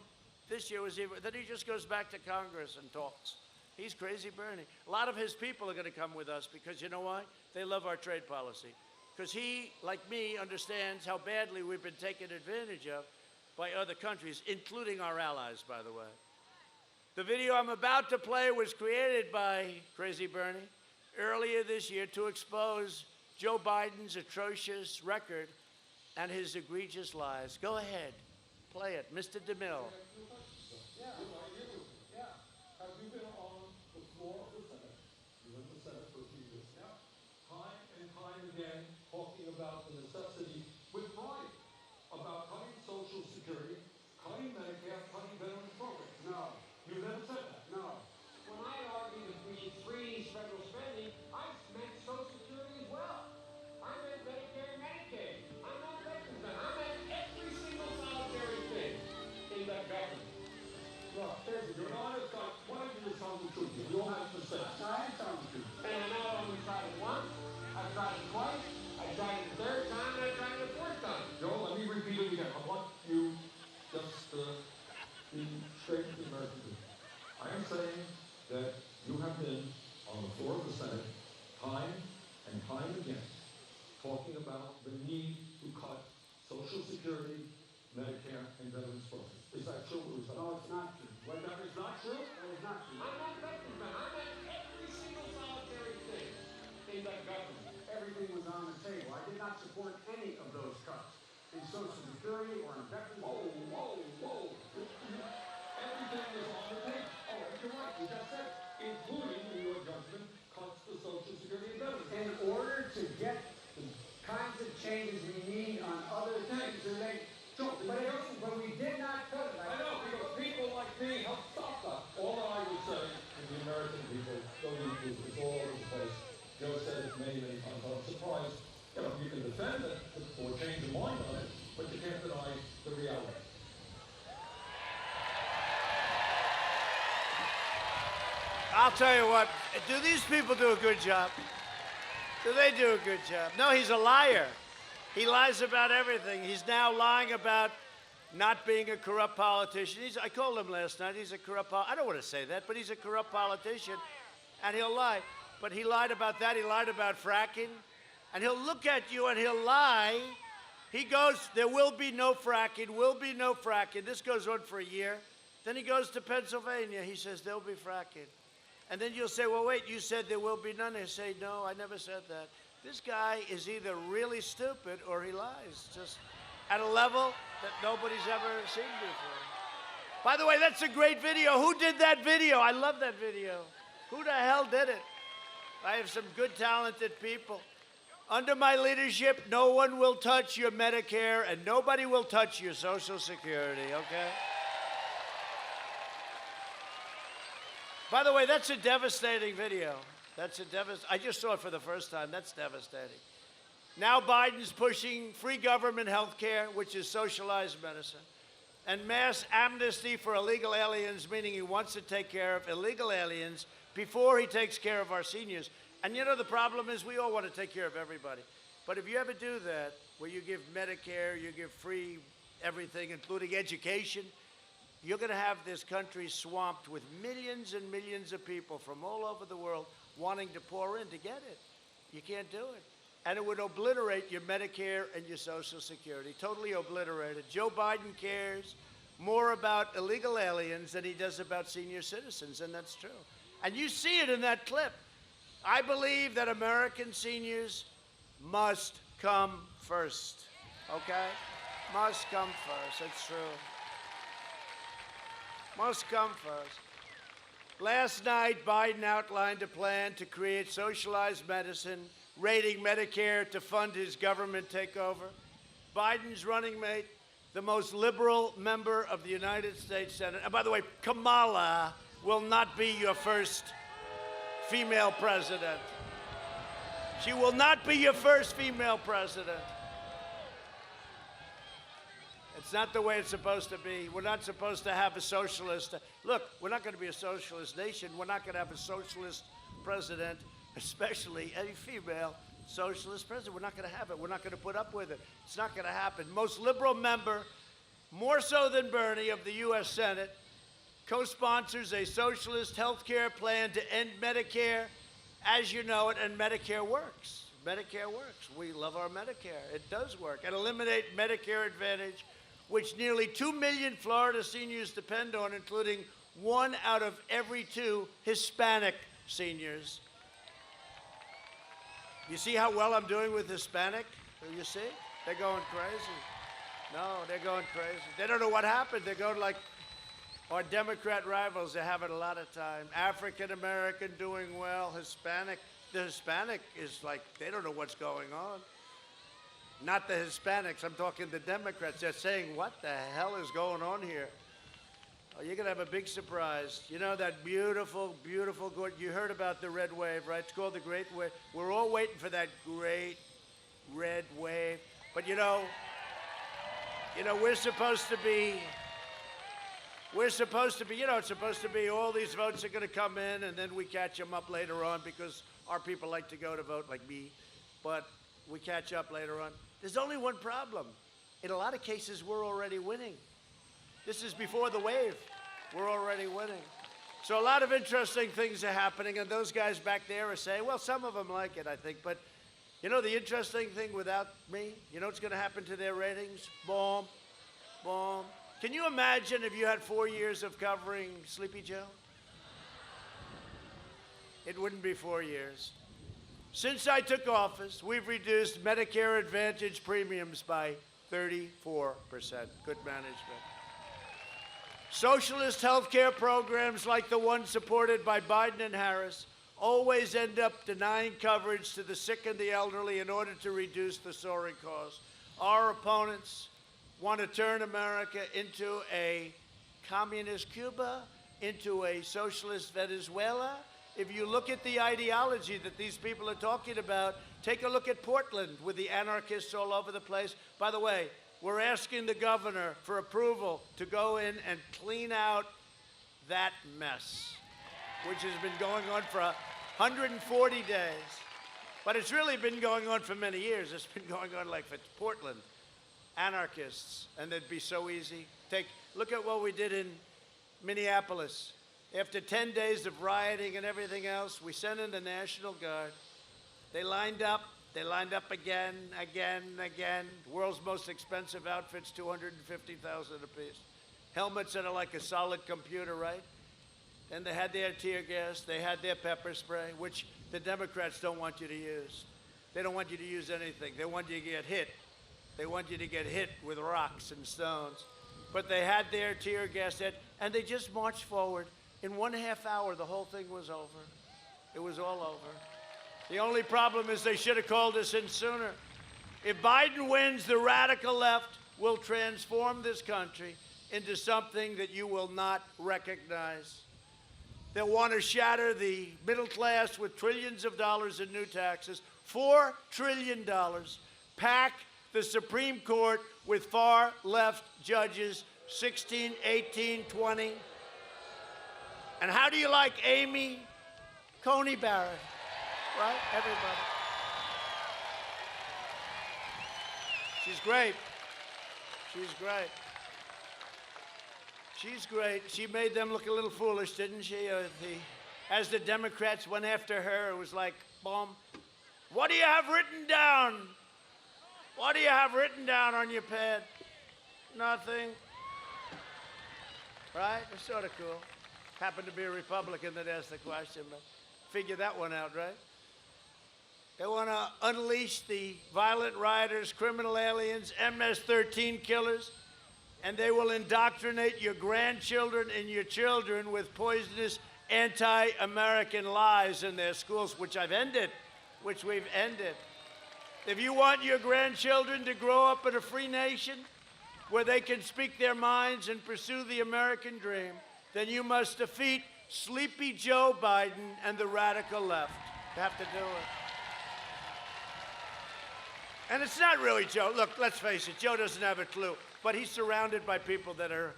this year was even, then he just goes back to Congress and talks. He's Crazy Bernie. A lot of his people are going to come with us because you know why? They love our trade policy. Because he, like me, understands how badly we've been taken advantage of by other countries, including our allies, by the way. The video I'm about to play was created by Crazy Bernie earlier this year to expose Joe Biden's atrocious record and his egregious lies. Go ahead. Play it. Mr. DeMille. Yeah, have you been on the floor of the Senate? You were in the Senate for a few years now. Time talking about the necessity with pride about cutting Social Security, cutting Medicare, cutting veterans programs. No. You never said that. No. When I argued that we should freeze federal spending, I meant Social Security as well. I meant Medicare and Medicaid. I meant veterans. I meant every single solitary thing in that government. Look, you're not honest guy. Why don't you just tell the truth? You don't have to say. I am telling the truth. And I not only tried it once, I tried it twice, I tried it the third time, and I tried it the fourth time. Joe, let me repeat it again. I want you just to be straight with the American people. I am saying that you have been on the floor of the Senate time and time again talking about the need to cut Social Security, Medicare, and veterans programs. Is that true or is that No, it's not true. What, that is not true? That is not true. I meant veterans. I meant every single solitary thing in that government. Everything was on the table. I did not support any of those cuts in Social Security or in veterans. Whoa, whoa, whoa. Everything is on the table. Oh, you're right. You just said, including, in your judgment, cuts to Social Security and veterans. In order to get the kinds of changes we need on other things, but we did not cut it. I know, because people like me have stopped us. All I would say to the American people, don't use this all over the place. Joe said it many, many times. I'm surprised. You know, you can defend it or change your mind on it, but you can't deny the reality. I'll tell you what, do these people do a good job? Do they do a good job? No, he's a liar. He lies about everything. He's now lying about not being a corrupt politician. I called him last night. He's a corrupt I don't want to say that, but he's a corrupt politician, and he'll lie. But he lied about that. He lied about fracking. And he'll look at you and he'll lie. He goes, there will be no fracking, will be no fracking. This goes on for a year. Then he goes to Pennsylvania. He says, there'll be fracking. And then you'll say, well, wait, you said there will be none. He'll say, no, I never said that. This guy is either really stupid or he lies, just at a level that nobody's ever seen before. By the way, that's a great video. Who did that video? I love that video. Who the hell did it? I have some good, talented people. Under my leadership, no one will touch your Medicare and nobody will touch your Social Security, okay? By the way, that's a devastating video. I just saw it for the first time. That's devastating. Now Biden's pushing free government health care, which is socialized medicine, and mass amnesty for illegal aliens, meaning he wants to take care of illegal aliens before he takes care of our seniors. And you know, the problem is we all want to take care of everybody. But if you ever do that, where you give Medicare, you give free everything, including education, you're going to have this country swamped with millions and millions of people from all over the world wanting to pour in to get it. You can't do it. And it would obliterate your Medicare and your Social Security, totally obliterate it. Joe Biden cares more about illegal aliens than he does about senior citizens, and that's true. And you see it in that clip. I believe that American seniors must come first, okay? Must come first, it's true. Must come first. Last night, Biden outlined a plan to create socialized medicine, raiding Medicare to fund his government takeover. Biden's running mate, the most liberal member of the United States Senate. And by the way, Kamala will not be your first female president. She will not be your first female president. It's not the way it's supposed to be. We're not supposed to have a socialist. Look, we're not going to be a socialist nation. We're not going to have a socialist president, especially a female socialist president. We're not going to have it. We're not going to put up with it. It's not going to happen. Most liberal member, more so than Bernie, of the U.S. Senate, co-sponsors a socialist health care plan to end Medicare as you know it, and Medicare works. Medicare works. We love our Medicare. It does work. And eliminate Medicare Advantage, which nearly 2 million Florida seniors depend on, including 1 out of every 2 Hispanic seniors. You see how well I'm doing with Hispanic? You see? They're going crazy. No, they're going crazy. They don't know what happened. They're going like our Democrat rivals. They're having a lot of time. African American doing well. Hispanic. The Hispanic is like, they don't know what's going on. Not the Hispanics. I'm talking the Democrats. They're saying, what the hell is going on here? Oh, you're going to have a big surprise. You know that beautiful, beautiful, good, you heard about the red wave, right? It's called the Great Wave. We're all waiting for that great red wave. But you know, we're supposed to be, it's supposed to be all these votes are going to come in and then we catch them up later on because our people like to go to vote like me. But we catch up later on. There's only one problem. In a lot of cases, we're already winning. This is before the wave. We're already winning. So a lot of interesting things are happening, and those guys back there are saying, well, some of them like it, I think, but you know the interesting thing without me? You know what's going to happen to their ratings? Boom, boom. Can you imagine if you had 4 years of covering Sleepy Joe? It wouldn't be 4 years. Since I took office, we've reduced Medicare Advantage premiums by 34%. Good management. Socialist health care programs like the one supported by Biden and Harris always end up denying coverage to the sick and the elderly in order to reduce the soaring costs. Our opponents want to turn America into a communist Cuba, into a socialist Venezuela. If you look at the ideology that these people are talking about, take a look at Portland with the anarchists all over the place. By the way, we're asking the governor for approval to go in and clean out that mess, which has been going on for 140 days. But it's really been going on for many years. It's been going on like for Portland, anarchists, and it'd be so easy. Look at what we did in Minneapolis. After 10 days of rioting and everything else, we sent in the National Guard. They lined up again. World's most expensive outfits, $250,000 apiece. Helmets that are like a solid computer, right? And they had their tear gas, they had their pepper spray, which the Democrats don't want you to use. They don't want you to use anything. They want you to get hit. They want you to get hit with rocks and stones. But they had their tear gas, and they just marched forward. In 1.5 hours, the whole thing was over. It was all over. The only problem is they should have called us in sooner. If Biden wins, the radical left will transform this country into something that you will not recognize. They'll want to shatter the middle class with trillions of dollars in new taxes, $4 trillion, pack the Supreme Court with far left judges, 16, 18, 20. And how do you like Amy Coney Barrett? Right, everybody. She's great. She's great. She's great. She made them look a little foolish, didn't she? As the Democrats went after her, it was like, boom. What do you have written down? What do you have written down on your pad? Nothing. Right? It's sort of cool. Happened to be a Republican that asked the question, but figure that one out, right? They want to unleash the violent rioters, criminal aliens, MS-13 killers, and they will indoctrinate your grandchildren and your children with poisonous anti-American lies in their schools, which we've ended. If you want your grandchildren to grow up in a free nation where they can speak their minds and pursue the American dream, then you must defeat Sleepy Joe Biden and the radical left. You have to do it. And it's not really Joe. Look, let's face it, Joe doesn't have a clue. But he's surrounded by people that are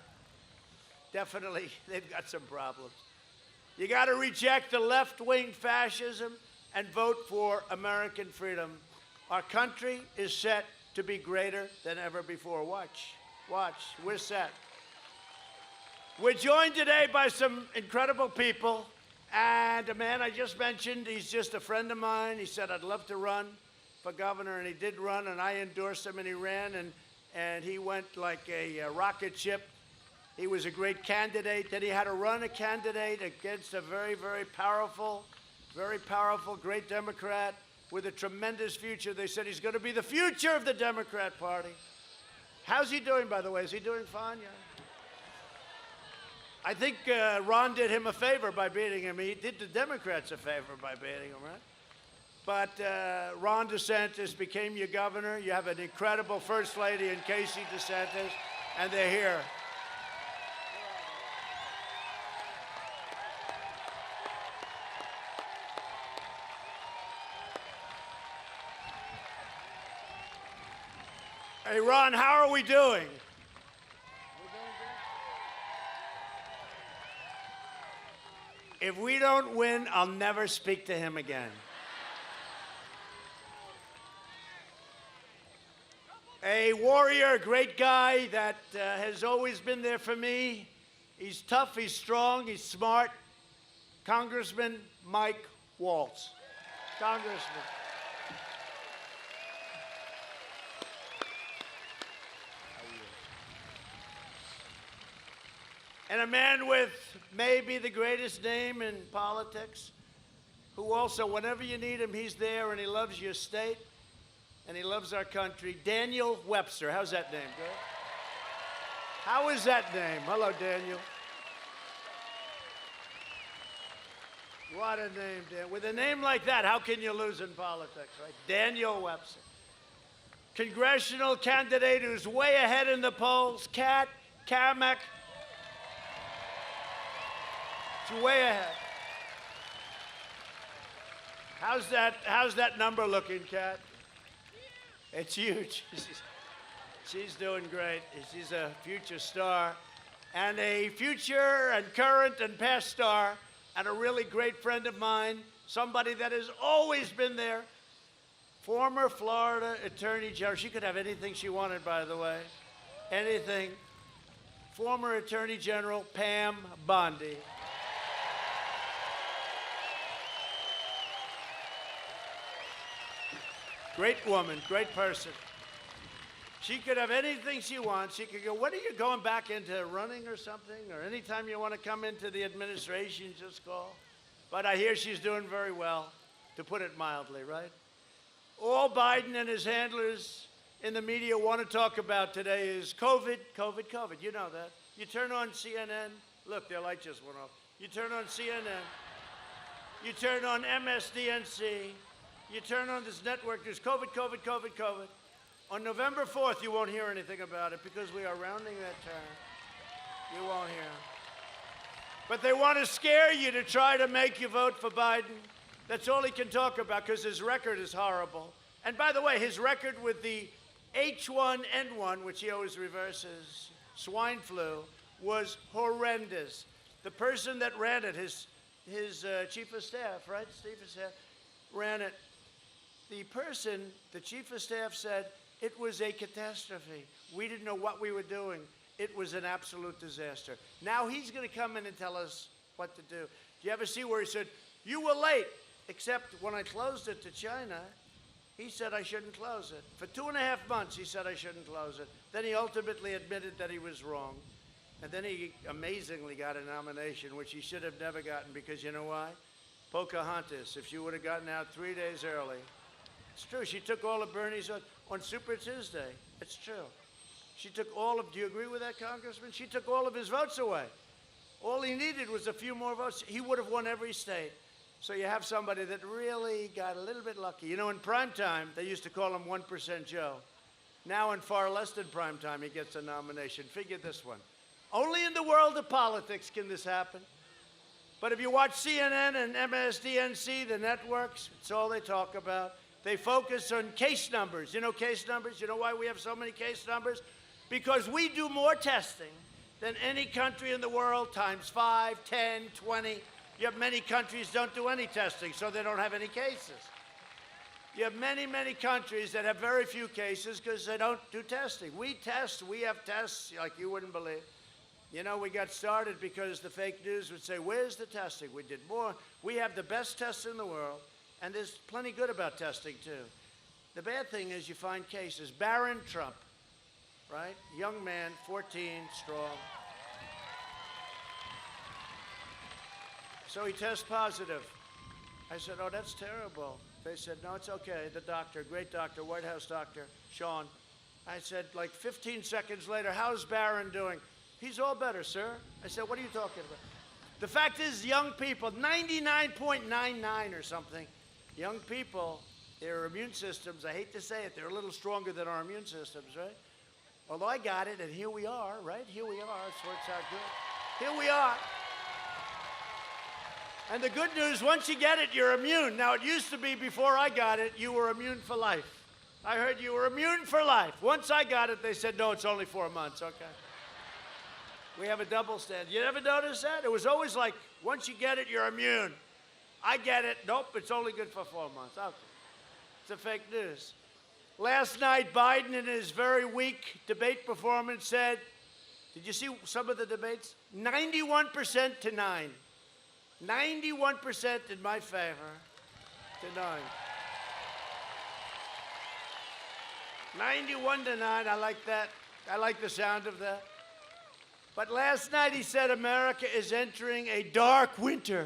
definitely, they've got some problems. You got to reject the left-wing fascism and vote for American freedom. Our country is set to be greater than ever before. Watch, we're set. We're joined today by some incredible people. And a man I just mentioned, he's just a friend of mine. He said, I'd love to run for governor, and he did run, and I endorsed him, and he ran, and he went like a rocket ship. He was a great candidate. Then he had to run a candidate against a very, very powerful, great Democrat with a tremendous future. They said he's going to be the future of the Democrat Party. How's he doing, by the way? Is he doing fine? Yeah. I think Ron did him a favor by beating him. He did the Democrats a favor by beating him, right? But Ron DeSantis became your governor. You have an incredible First Lady in Casey DeSantis, and they're here. Hey, Ron, how are we doing? If we don't win, I'll never speak to him again. A warrior, a great guy that has always been there for me. He's tough, he's strong, he's smart. Congressman Mike Waltz. Congressman. And a man with maybe the greatest name in politics, who also, whenever you need him, he's there, and he loves your state, and he loves our country. Daniel Webster. How's that name? Good? How is that name? Hello, Daniel. What a name, Dan. With a name like that, how can you lose in politics, right? Daniel Webster. Congressional candidate who's way ahead in the polls. Kat Kamek. It's way ahead. How's that number looking, Kat? It's huge. She's doing great. She's a future star, and a future and current and past star, and a really great friend of mine, somebody that has always been there. Former Florida Attorney General. She could have anything she wanted, by the way. Anything. Former Attorney General Pam Bondi. Great woman, great person. She could have anything she wants. She could go, when are you going back into running or something? Or anytime you want to come into the administration, just call. But I hear she's doing very well, to put it mildly, right? All Biden and his handlers in the media want to talk about today is COVID, COVID, COVID. You know that. You turn on CNN. Look, their light just went off. You turn on CNN. You turn on MSDNC. You turn on this network, there's COVID, COVID, COVID, COVID. On November 4th, you won't hear anything about it because we are rounding that turn. You won't hear. But they want to scare you to try to make you vote for Biden. That's all he can talk about because his record is horrible. And by the way, his record with the H1N1, which he always reverses, swine flu, was horrendous. The person that ran it, his chief of staff, right, chief of staff, ran it. The chief of staff said, it was a catastrophe. We didn't know what we were doing. It was an absolute disaster. Now he's going to come in and tell us what to do. Do you ever see where he said, you were late, except when I closed it to China, he said I shouldn't close it. For 2.5 months, he said I shouldn't close it. Then he ultimately admitted that he was wrong. And then he amazingly got a nomination, which he should have never gotten, because you know why? Pocahontas, if she would have gotten out 3 days early. It's true, she took all of Bernie's on Super Tuesday. It's true. She took all of, do you agree with that, Congressman? She took all of his votes away. All he needed was a few more votes. He would have won every state. So you have somebody that really got a little bit lucky. You know, in primetime, they used to call him 1% Joe. Now in far less than primetime, he gets a nomination. Figure this one. Only in the world of politics can this happen. But if you watch CNN and MSDNC, the networks, it's all they talk about. They focus on case numbers. You know case numbers? You know why we have so many case numbers? Because we do more testing than any country in the world, times 5, 10, 20. You have many countries don't do any testing, so they don't have any cases. You have many, many countries that have very few cases because they don't do testing. We test. We have tests like you wouldn't believe. You know, we got started because the fake news would say, where's the testing? We did more. We have the best tests in the world, and there's plenty good about testing, too. The bad thing is you find cases. Barron Trump, right? Young man, 14, strong. So he tests positive. I said, oh, that's terrible. They said, no, it's okay. The doctor, great doctor, White House doctor, Sean. I said, like 15 seconds later, how's Barron doing? He's all better, sir. I said, what are you talking about? The fact is, young people, 99.99 or something, young people, their immune systems, I hate to say it, they're a little stronger than our immune systems, right? Although I got it, and here we are, right? Here we are. It works out good. Here we are. And the good news, once you get it, you're immune. Now, it used to be before I got it, you were immune for life. I heard you were immune for life. Once I got it, they said, no, it's only 4 months. Okay. We have a double standard. You ever notice that? It was always like, once you get it, you're immune. I get it. Nope, it's only good for 4 months. Okay. It's a fake news. Last night, Biden, in his very weak debate performance, said, did you see some of the debates? 91% to 9. 91% in my favor to 9. 91 to 9, I like that. I like the sound of that. But last night he said America is entering a dark winter.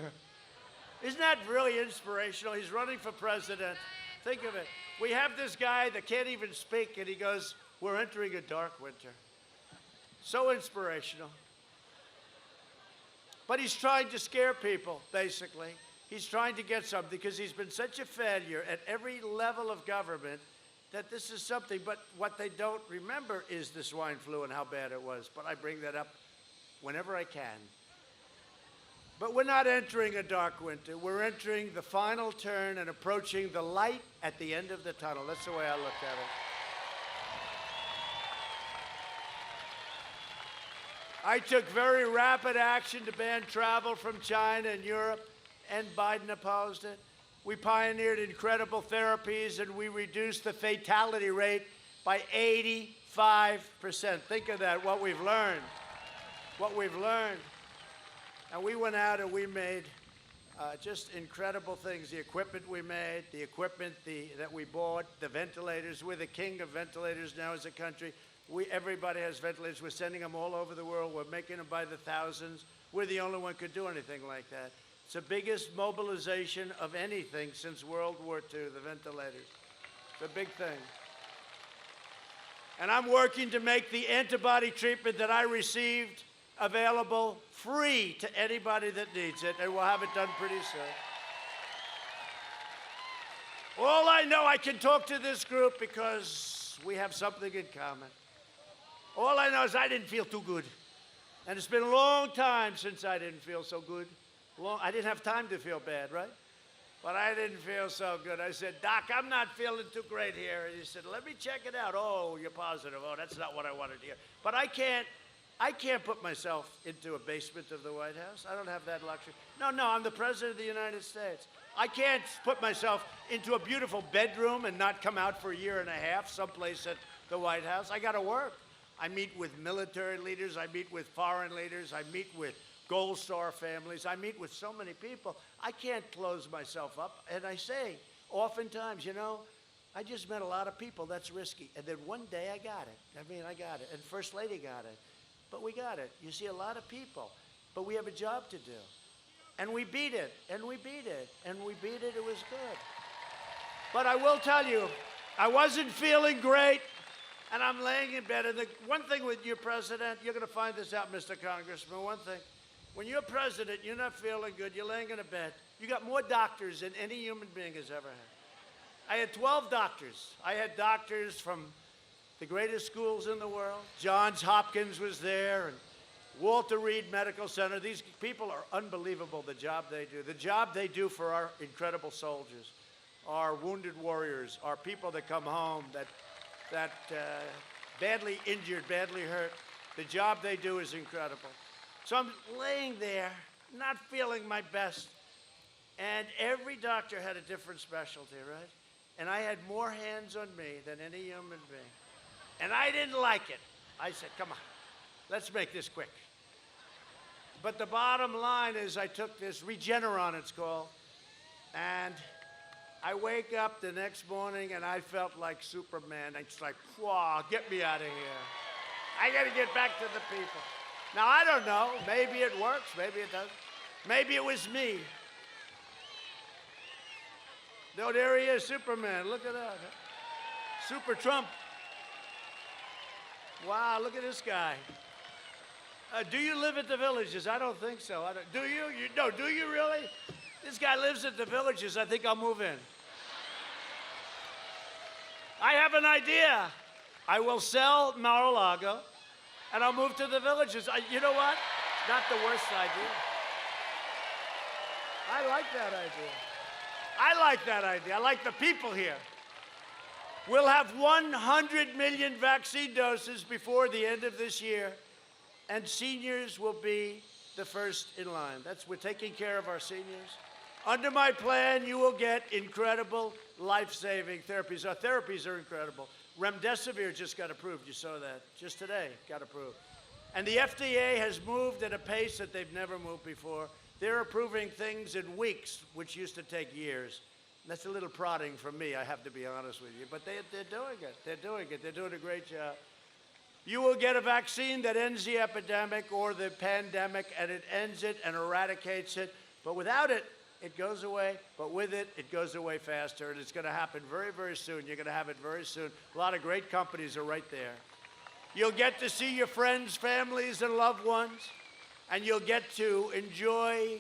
Isn't that really inspirational? He's running for president. Think of it. We have this guy that can't even speak, and he goes, we're entering a dark winter. So inspirational. But he's trying to scare people, basically. He's trying to get something because he's been such a failure at every level of government that this is something. But what they don't remember is the swine flu and how bad it was. But I bring that up whenever I can. But we're not entering a dark winter. We're entering the final turn and approaching the light at the end of the tunnel. That's the way I look at it. I took very rapid action to ban travel from China and Europe, and Biden opposed it. We pioneered incredible therapies, and we reduced the fatality rate by 85%. Think of that, what we've learned. What we've learned. And we went out and we made just incredible things. The equipment we made, the equipment that we bought, the ventilators. We're the king of ventilators now as a country. Everybody has ventilators. We're sending them all over the world. We're making them by the thousands. We're the only one who could do anything like that. It's the biggest mobilization of anything since World War II, the ventilators. It's a big thing. And I'm working to make the antibody treatment that I received available free to anybody that needs it, and we'll have it done pretty soon. All I know, I can talk to this group because we have something in common. All I know is I didn't feel too good. And it's been a long time since I didn't feel so good. I didn't have time to feel bad, right? But I didn't feel so good. I said, Doc, I'm not feeling too great here. And he said, let me check it out. Oh, you're positive. Oh, that's not what I wanted to hear. But I can't put myself into a basement of the White House. I don't have that luxury. No, I'm the President of the United States. I can't put myself into a beautiful bedroom and not come out for a year and a half someplace at the White House. I got to work. I meet with military leaders. I meet with foreign leaders. I meet with Gold Star families. I meet with so many people. I can't close myself up. And I say, oftentimes, I just met a lot of people. That's risky. And then one day I got it. I got it. And First Lady got it. But we got it. You see a lot of people. But we have a job to do. And we beat it. And we beat it. And we beat it. It was good. But I will tell you, I wasn't feeling great. And I'm laying in bed. And the one thing with your president, you're going to find this out, Mr. Congressman, one thing. When you're president, you're not feeling good. You're laying in a bed. You got more doctors than any human being has ever had. I had 12 doctors. I had doctors from the greatest schools in the world. Johns Hopkins was there, and Walter Reed Medical Center. These people are unbelievable, the job they do. The job they do for our incredible soldiers, our wounded warriors, our people that come home that badly injured, badly hurt. The job they do is incredible. So I'm laying there, not feeling my best, and every doctor had a different specialty, right? And I had more hands on me than any human being. And I didn't like it. I said, come on, let's make this quick. But the bottom line is I took this Regeneron, it's called, and I wake up the next morning and I felt like Superman. It's like, wow, get me out of here. I got to get back to the people. Now, I don't know. Maybe it works. Maybe it doesn't. Maybe it was me. No, there he is, Superman. Look at that. Super Trump. Wow, look at this guy. Do you live at the Villages? I don't think so. Do you? No, do you really? This guy lives at the Villages. I think I'll move in. I have an idea. I will sell Mar-a-Lago, and I'll move to the villages. You know what? Not the worst idea. I like that idea. I like that idea. I like the people here. We'll have 100 million vaccine doses before the end of this year, and seniors will be the first in line. We're taking care of our seniors. Under my plan, you will get incredible life-saving therapies. Our therapies are incredible. Remdesivir just got approved. You saw that just today, got approved. And the FDA has moved at a pace that they've never moved before. They're approving things in weeks, which used to take years. That's a little prodding from me, I have to be honest with you. But they're doing it. They're doing it. They're doing a great job. You will get a vaccine that ends the epidemic or the pandemic, and it ends it and eradicates it. But without it, it goes away. But with it, it goes away faster. And it's going to happen very, very soon. You're going to have it very soon. A lot of great companies are right there. You'll get to see your friends, families, and loved ones. And you'll get to enjoy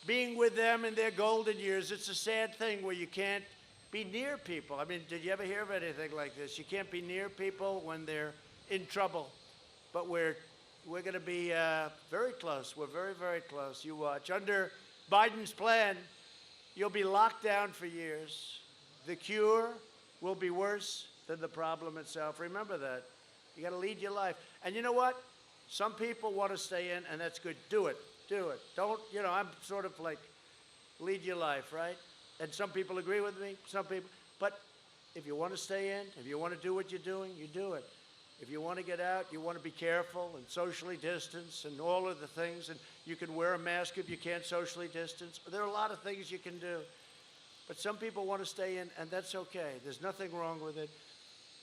being with them in their golden years. It's a sad thing where you can't be near people. I mean, did you ever hear of anything like this? You can't be near people when they're in trouble. But we're going to be very close. We're very, very close. You watch. Under Biden's plan, you'll be locked down for years. The cure will be worse than the problem itself. Remember that. You got to lead your life. And you know what? Some people want to stay in, and that's good. Do it. Do it. Don't, I'm sort of like, lead your life, right? And some people agree with me, some people. But if you want to stay in, if you want to do what you're doing, you do it. If you want to get out, you want to be careful and socially distance and all of the things. And you can wear a mask if you can't socially distance. There are a lot of things you can do. But some people want to stay in, and that's okay. There's nothing wrong with it.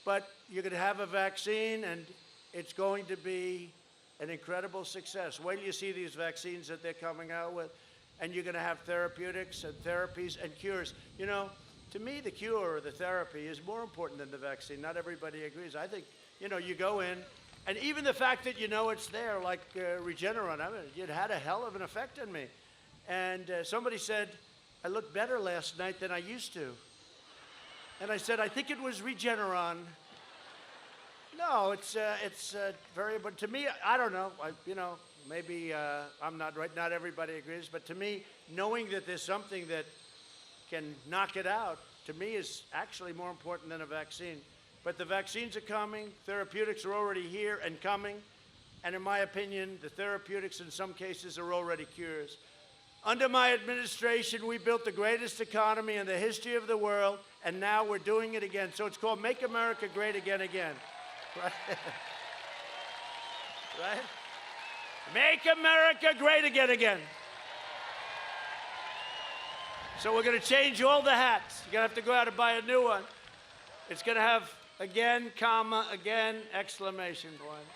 But you're going to have a vaccine, and it's going to be an incredible success. Wait till you see these vaccines that they're coming out with, and you're going to have therapeutics and therapies and cures. To me, the cure or the therapy is more important than the vaccine. Not everybody agrees. I think, you go in, and even the fact that it's there, like Regeneron, I mean, it had a hell of an effect on me. And somebody said, I looked better last night than I used to. And I said, I think it was Regeneron. No, it's very, but to me, I don't know. Maybe I'm not right. Not everybody agrees, but to me, knowing that there's something that can knock it out, to me, is actually more important than a vaccine. But the vaccines are coming. Therapeutics are already here and coming. And in my opinion, the therapeutics in some cases are already cures. Under my administration, we built the greatest economy in the history of the world, and now we're doing it again. So it's called Make America Great Again Again. Right? Right? Make America great again again. So we're going to change all the hats. You're going to have to go out and buy a new one. It's going to have again, comma, again, exclamation point.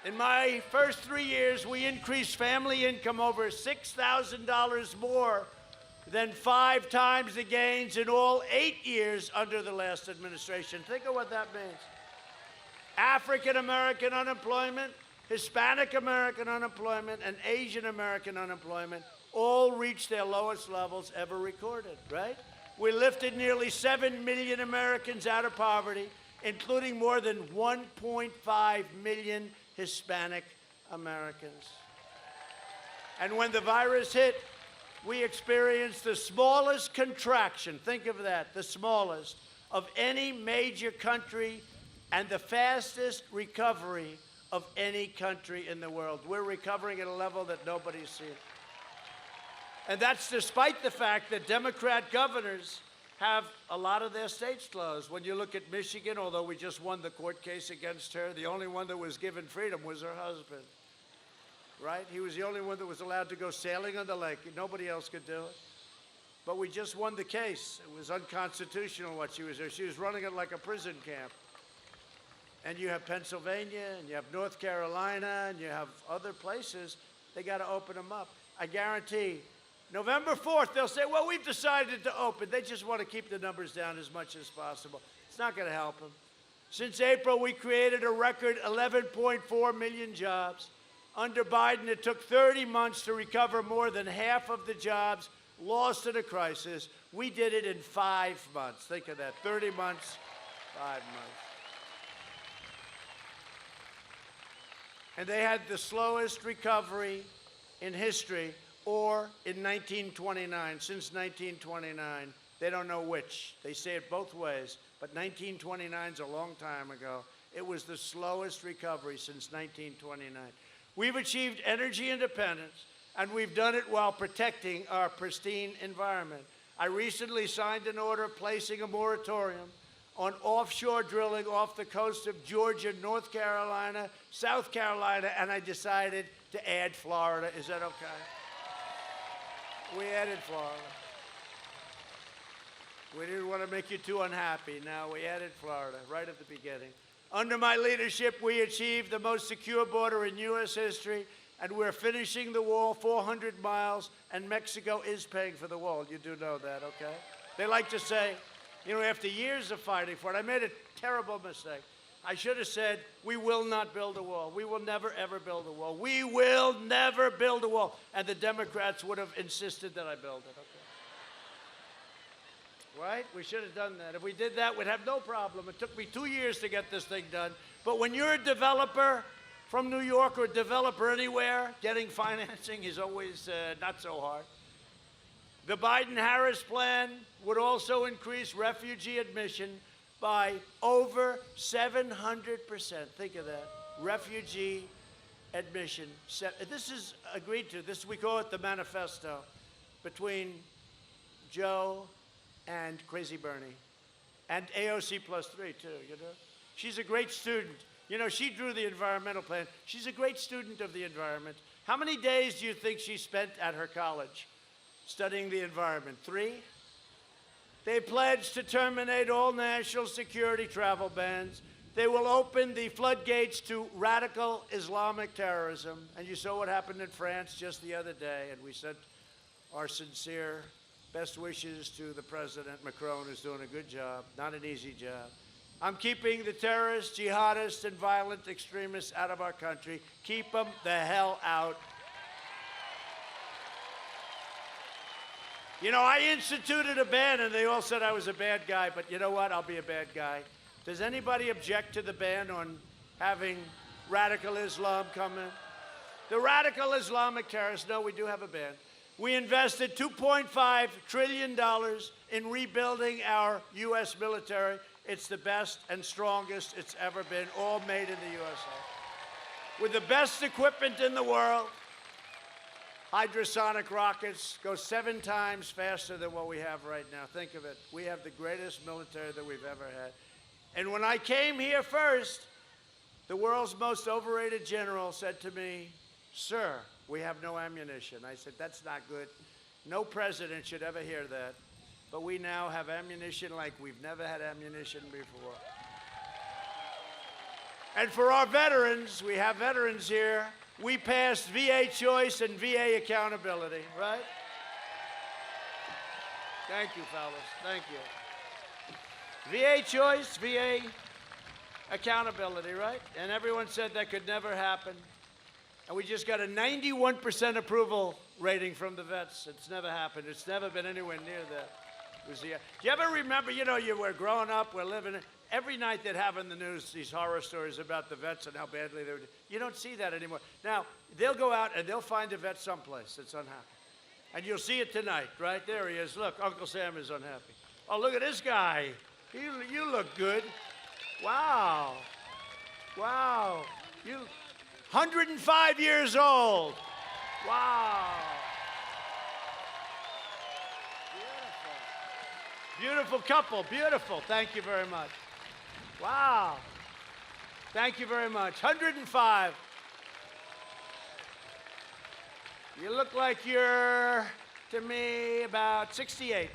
In my first 3 years, we increased family income over $6,000 more than 5 times the gains in all 8 years under the last administration. Think of what that means. African American unemployment, Hispanic American unemployment, and Asian American unemployment all reached their lowest levels ever recorded, right? We lifted nearly 7 million Americans out of poverty, including more than 1.5 million Hispanic Americans. And when the virus hit, we experienced the smallest contraction, think of that, the smallest, of any major country and the fastest recovery of any country in the world. We're recovering at a level that nobody's seen. And that's despite the fact that Democrat governors have a lot of their states closed. When you look at Michigan, although we just won the court case against her, the only one that was given freedom was her husband, right? He was the only one that was allowed to go sailing on the lake. Nobody else could do it. But we just won the case. It was unconstitutional what she was doing. She was running it like a prison camp. And you have Pennsylvania, and you have North Carolina, and you have other places. They got to open them up. I guarantee November 4th, they'll say, well, we've decided to open. They just want to keep the numbers down as much as possible. It's not going to help them. Since April, we created a record 11.4 million jobs. Under Biden, it took 30 months to recover more than half of the jobs lost in a crisis. We did it in 5 months. Think of that, 30 months 5 months. And they had the slowest recovery in history, or in 1929, since 1929. They don't know which. They say it both ways, but 1929 is a long time ago. It was the slowest recovery since 1929. We've achieved energy independence, and we've done it while protecting our pristine environment. I recently signed an order placing a moratorium on offshore drilling off the coast of Georgia, North Carolina, South Carolina, and I decided to add Florida. Is that okay? We added Florida. We didn't want to make you too unhappy. Now we added Florida right at the beginning. Under my leadership, we achieved the most secure border in U.S. history, and we're finishing the wall 400 miles, and Mexico is paying for the wall. You do know that, okay? They like to say, you know, after years of fighting for it, I made a terrible mistake. I should have said, we will not build a wall. We will never, ever build a wall. We will never build a wall. And the Democrats would have insisted that I build it, okay? Right? We should have done that. If we did that, we'd have no problem. It took me 2 years to get this thing done. But when you're a developer from New York or a developer anywhere, getting financing is always not so hard. The Biden-Harris plan would also increase refugee admission by over 700%. Think of that. Refugee admission. This is agreed to. This, we call it the manifesto between Joe and Crazy Bernie, and AOC +3 too, you know. She's a great student. You know, she drew the environmental plan. She's a great student of the environment. How many days do you think she spent at her college studying the environment? 3? They pledged to terminate all national security travel bans. They will open the floodgates to radical Islamic terrorism. And you saw what happened in France just the other day, and we sent our sincere best wishes to the President. Macron is doing a good job, not an easy job. I'm keeping the terrorists, jihadists, and violent extremists out of our country. Keep them the hell out. You know, I instituted a ban, and they all said I was a bad guy, but you know what? I'll be a bad guy. Does anybody object to the ban on having radical Islam come in? The radical Islamic terrorists, no, we do have a ban. We invested $2.5 trillion in rebuilding our U.S. military. It's the best and strongest it's ever been, all made in the USA. With the best equipment in the world, hypersonic rockets go 7 times faster than what we have right now. Think of it. We have the greatest military that we've ever had. And when I came here first, the world's most overrated general said to me, "Sir, we have no ammunition." I said, "That's not good. No president should ever hear that. But we now have ammunition like we've never had ammunition before." And for our veterans, we have veterans here, we passed VA choice and VA accountability, right? Thank you, fellas. Thank you. VA choice, VA accountability, right? And everyone said that could never happen. And we just got a 91% approval rating from the vets. It's never happened. It's never been anywhere near that. Do you ever remember, you know, you were growing up, we're living, every night they'd have in the news these horror stories about the vets and how badly they would. You don't see that anymore. Now, they'll go out and they'll find a vet someplace that's unhappy. And you'll see it tonight, right? There he is. Look, Uncle Sam is unhappy. Oh, look at this guy. You look good. Wow. Wow. You 105 years old. Wow. Beautiful couple, beautiful. Thank you very much. Wow. Thank you very much. 105. You look like you're, to me, about 68.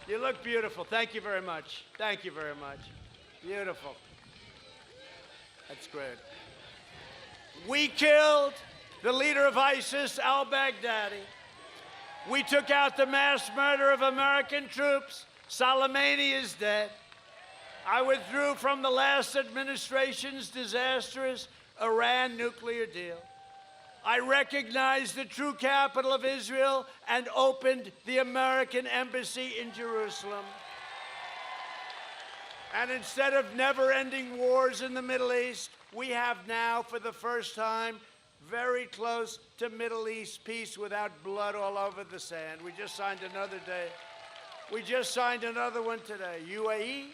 You look beautiful. Thank you very much. Thank you very much. Beautiful. That's great. We killed the leader of ISIS, al-Baghdadi. We took out the mass murder of American troops. Soleimani is dead. I withdrew from the last administration's disastrous Iran nuclear deal. I recognized the true capital of Israel and opened the American embassy in Jerusalem. And instead of never-ending wars in the Middle East, we have now, for the first time, very close to Middle East peace without blood all over the sand. We just signed another day. We just signed another one today. UAE,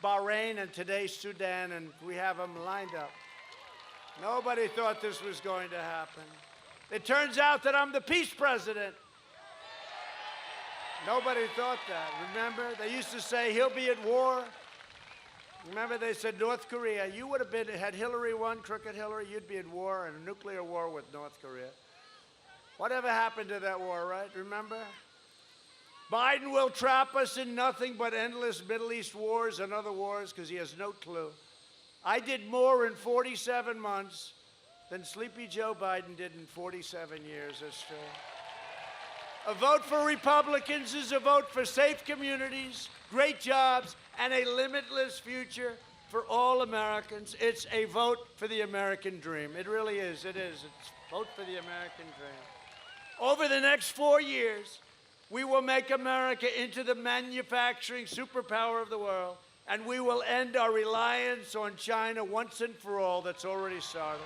Bahrain, and today Sudan, and we have them lined up. Nobody thought this was going to happen. It turns out that I'm the peace president. Nobody thought that. Remember, they used to say he'll be at war. Remember, they said North Korea. You would have been, had Hillary won, crooked Hillary, you'd be at war, in a nuclear war with North Korea. Whatever happened to that war, right? Remember? Biden will trap us in nothing but endless Middle East wars and other wars because he has no clue. I did more in 47 months than Sleepy Joe Biden did in 47 years. That's true. A vote for Republicans is a vote for safe communities, great jobs, and a limitless future for all Americans. It's a vote for the American dream. It really is. It is. It's a vote for the American dream. Over the next 4 years, we will make America into the manufacturing superpower of the world, and we will end our reliance on China once and for all. That's already started.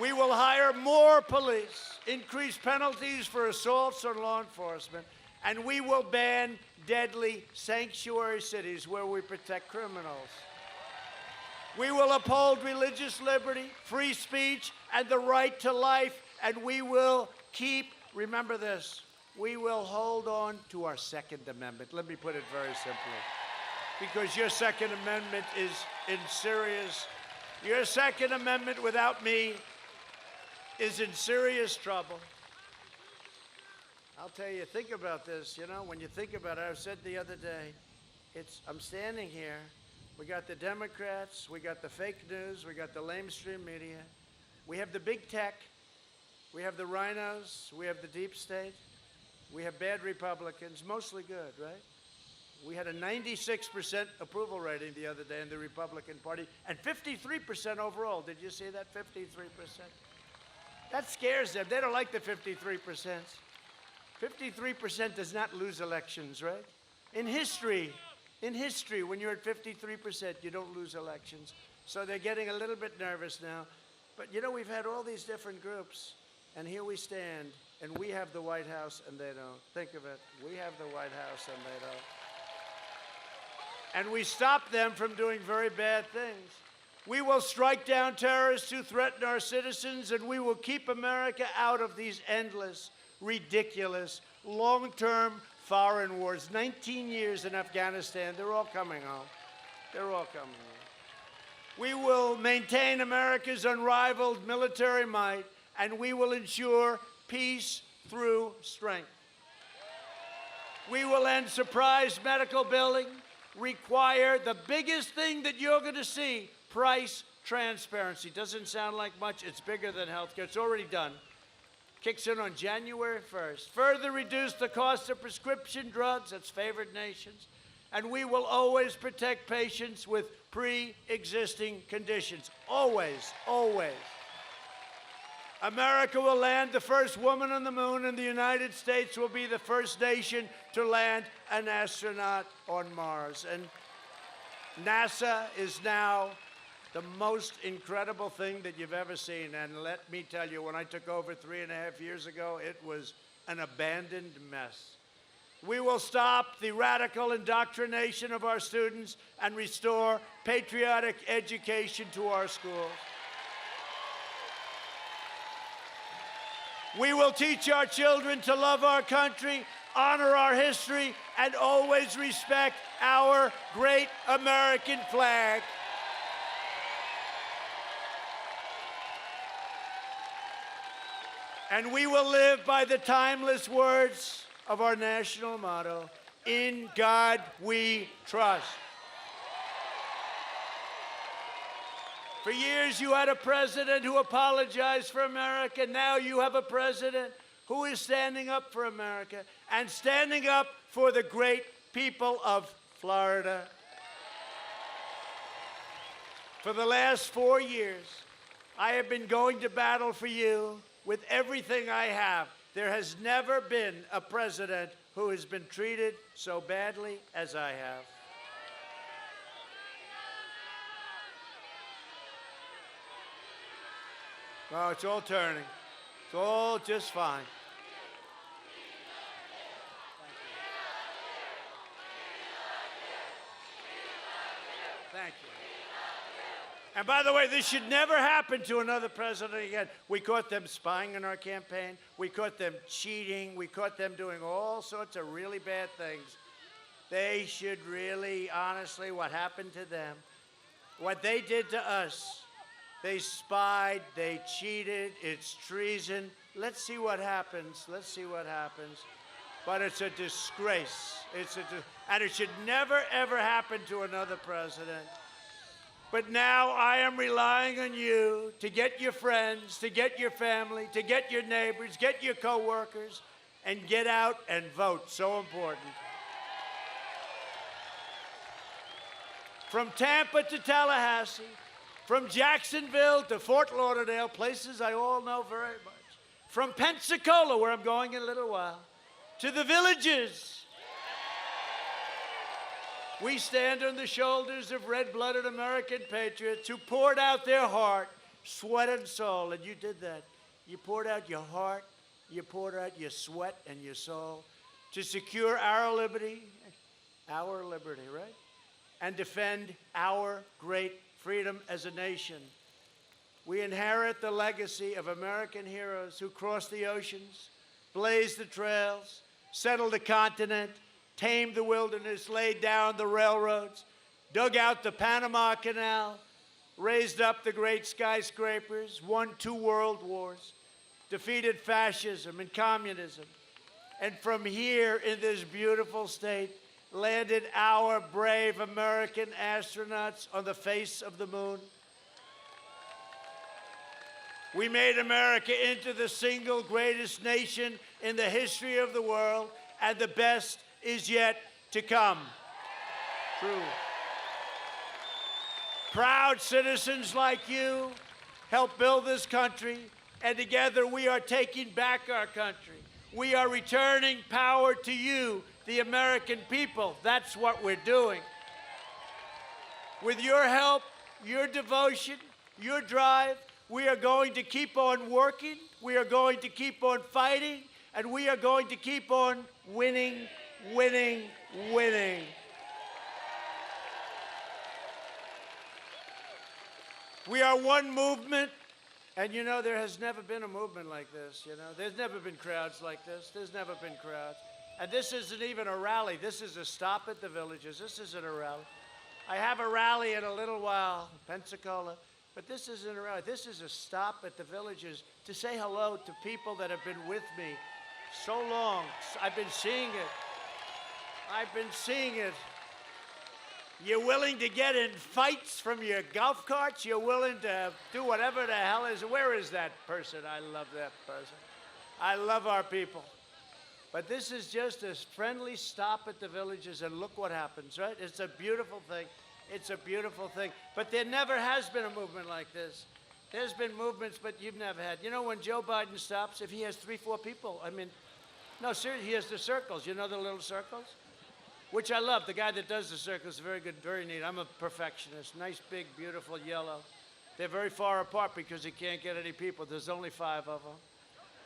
We will hire more police, increase penalties for assaults on law enforcement, and we will ban deadly sanctuary cities where we protect criminals. We will uphold religious liberty, free speech, and the right to life, and we will keep, remember this, we will hold on to our Second Amendment. Let me put it very simply, because your Second Amendment is in serious, your Second Amendment without me is in serious trouble. I'll tell you, think about this, you know, when you think about it, I said the other day, I'm standing here, we got the Democrats, we got the fake news, we got the lamestream media, we have the big tech, we have the rhinos, we have the deep state, we have bad Republicans, mostly good, right? We had a 96% approval rating the other day in the Republican Party, and 53% overall. Did you see that, 53%? That scares them. They don't like the 53%. 53% does not lose elections, right? In history, when you're at 53%, you don't lose elections. So they're getting a little bit nervous now. But you know, we've had all these different groups, and here we stand, and we have the White House, and they don't. Think of it. We have the White House, and they don't. And we stop them from doing very bad things. We will strike down terrorists who threaten our citizens, and we will keep America out of these endless, ridiculous, long-term foreign wars. 19 years in Afghanistan. They're all coming home. They're all coming home. We will maintain America's unrivaled military might, and we will ensure peace through strength. We will end surprise medical billing, require the biggest thing that you're going to see, price transparency. Doesn't sound like much. It's bigger than healthcare. It's already done. Kicks in on January 1st. Further reduce the cost of prescription drugs. That's favored nations. And we will always protect patients with pre-existing conditions. Always, always. America will land the first woman on the moon, and the United States will be the first nation to land an astronaut on Mars. And NASA is now the most incredible thing that you've ever seen. And let me tell you, when I took over 3.5 years ago, it was an abandoned mess. We will stop the radical indoctrination of our students and restore patriotic education to our schools. We will teach our children to love our country, honor our history, and always respect our great American flag. And we will live by the timeless words of our national motto, "In God we trust." For years, you had a president who apologized for America. Now you have a president who is standing up for America and standing up for the great people of Florida. For the last 4 years, I have been going to battle for you with everything I have. There has never been a president who has been treated so badly as I have. Oh, it's all turning. It's all just fine. Thank you. And by the way, this should never happen to another president again. We caught them spying on our campaign. We caught them cheating. We caught them doing all sorts of really bad things. They should really, honestly, what happened to them, what they did to us, they spied, they cheated, it's treason. Let's see what happens. Let's see what happens. But it's a disgrace. And it should never, ever happen to another president. But now I am relying on you to get your friends, to get your family, to get your neighbors, get your coworkers, and get out and vote. So important. From Tampa to Tallahassee, from Jacksonville to Fort Lauderdale, places I all know very much. From Pensacola, where I'm going in a little while, to the villages. We stand on the shoulders of red-blooded American patriots who poured out their heart, sweat, and soul. And you did that. You poured out your heart, you poured out your sweat and your soul to secure our liberty, right? And defend our great freedom as a nation. We inherit the legacy of American heroes who crossed the oceans, blazed the trails, settled the continent, tamed the wilderness, laid down the railroads, dug out the Panama Canal, raised up the great skyscrapers, won 2 world wars, defeated fascism and communism, and from here in this beautiful state landed our brave American astronauts on the face of the moon. We made America into the single greatest nation in the history of the world, and the best is yet to come. True. Proud citizens like you help build this country, and together we are taking back our country. We are returning power to you, the American people. That's what we're doing. With your help, your devotion, your drive, we are going to keep on working, we are going to keep on fighting, and we are going to keep on winning, winning, winning. We are one movement, and you know, there has never been a movement like this, you know. There's never been crowds like this. There's never been crowds. And this isn't even a rally. This is a stop at the villages. This isn't a rally. I have a rally in a little while, Pensacola, but this isn't a rally. This is a stop at the villages to say hello to people that have been with me so long. I've been seeing it. I've been seeing it. You're willing to get in fights from your golf carts. You're willing to do whatever the hell is. Where is that person? I love that person. I love our people. But this is just a friendly stop at the villages, and look what happens, right? It's a beautiful thing. It's a beautiful thing. But there never has been a movement like this. There's been movements, but you've never had. You know, when Joe Biden stops, if he has 3, 4 people, I mean, no, seriously, he has the circles. You know the little circles? Which I love. The guy that does the circles is very good, very neat. I'm a perfectionist. Nice, big, beautiful yellow. They're very far apart because he can't get any people. There's only 5 of them.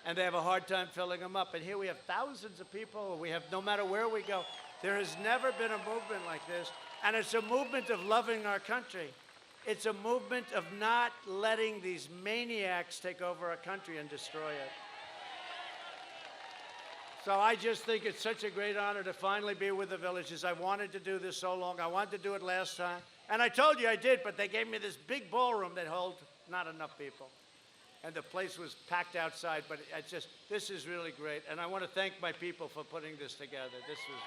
And they have a hard time filling them up. And here we have thousands of people. We have, no matter where we go, there has never been a movement like this. And it's a movement of loving our country. It's a movement of not letting these maniacs take over our country and destroy it. So I just think it's such a great honor to finally be with the villages. I wanted to do this so long. I wanted to do it last time. And I told you I did, but they gave me this big ballroom that holds not enough people. And the place was packed outside, but this is really great. And I want to thank my people for putting this together. This was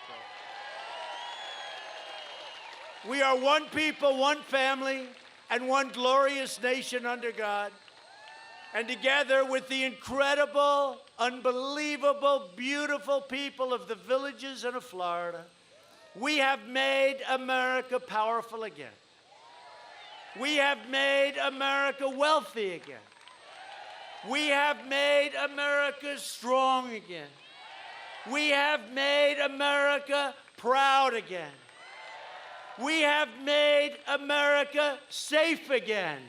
great. We are one people, one family, and one glorious nation under God. And together with the incredible, unbelievable, beautiful people of the villages and of Florida, we have made America powerful again. We have made America wealthy again. We have made America strong again. We have made America proud again. We have made America safe again.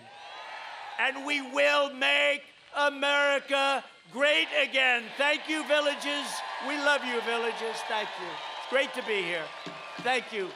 And we will make America great again. Thank you, Villages. We love you, Villages. Thank you. It's great to be here. Thank you.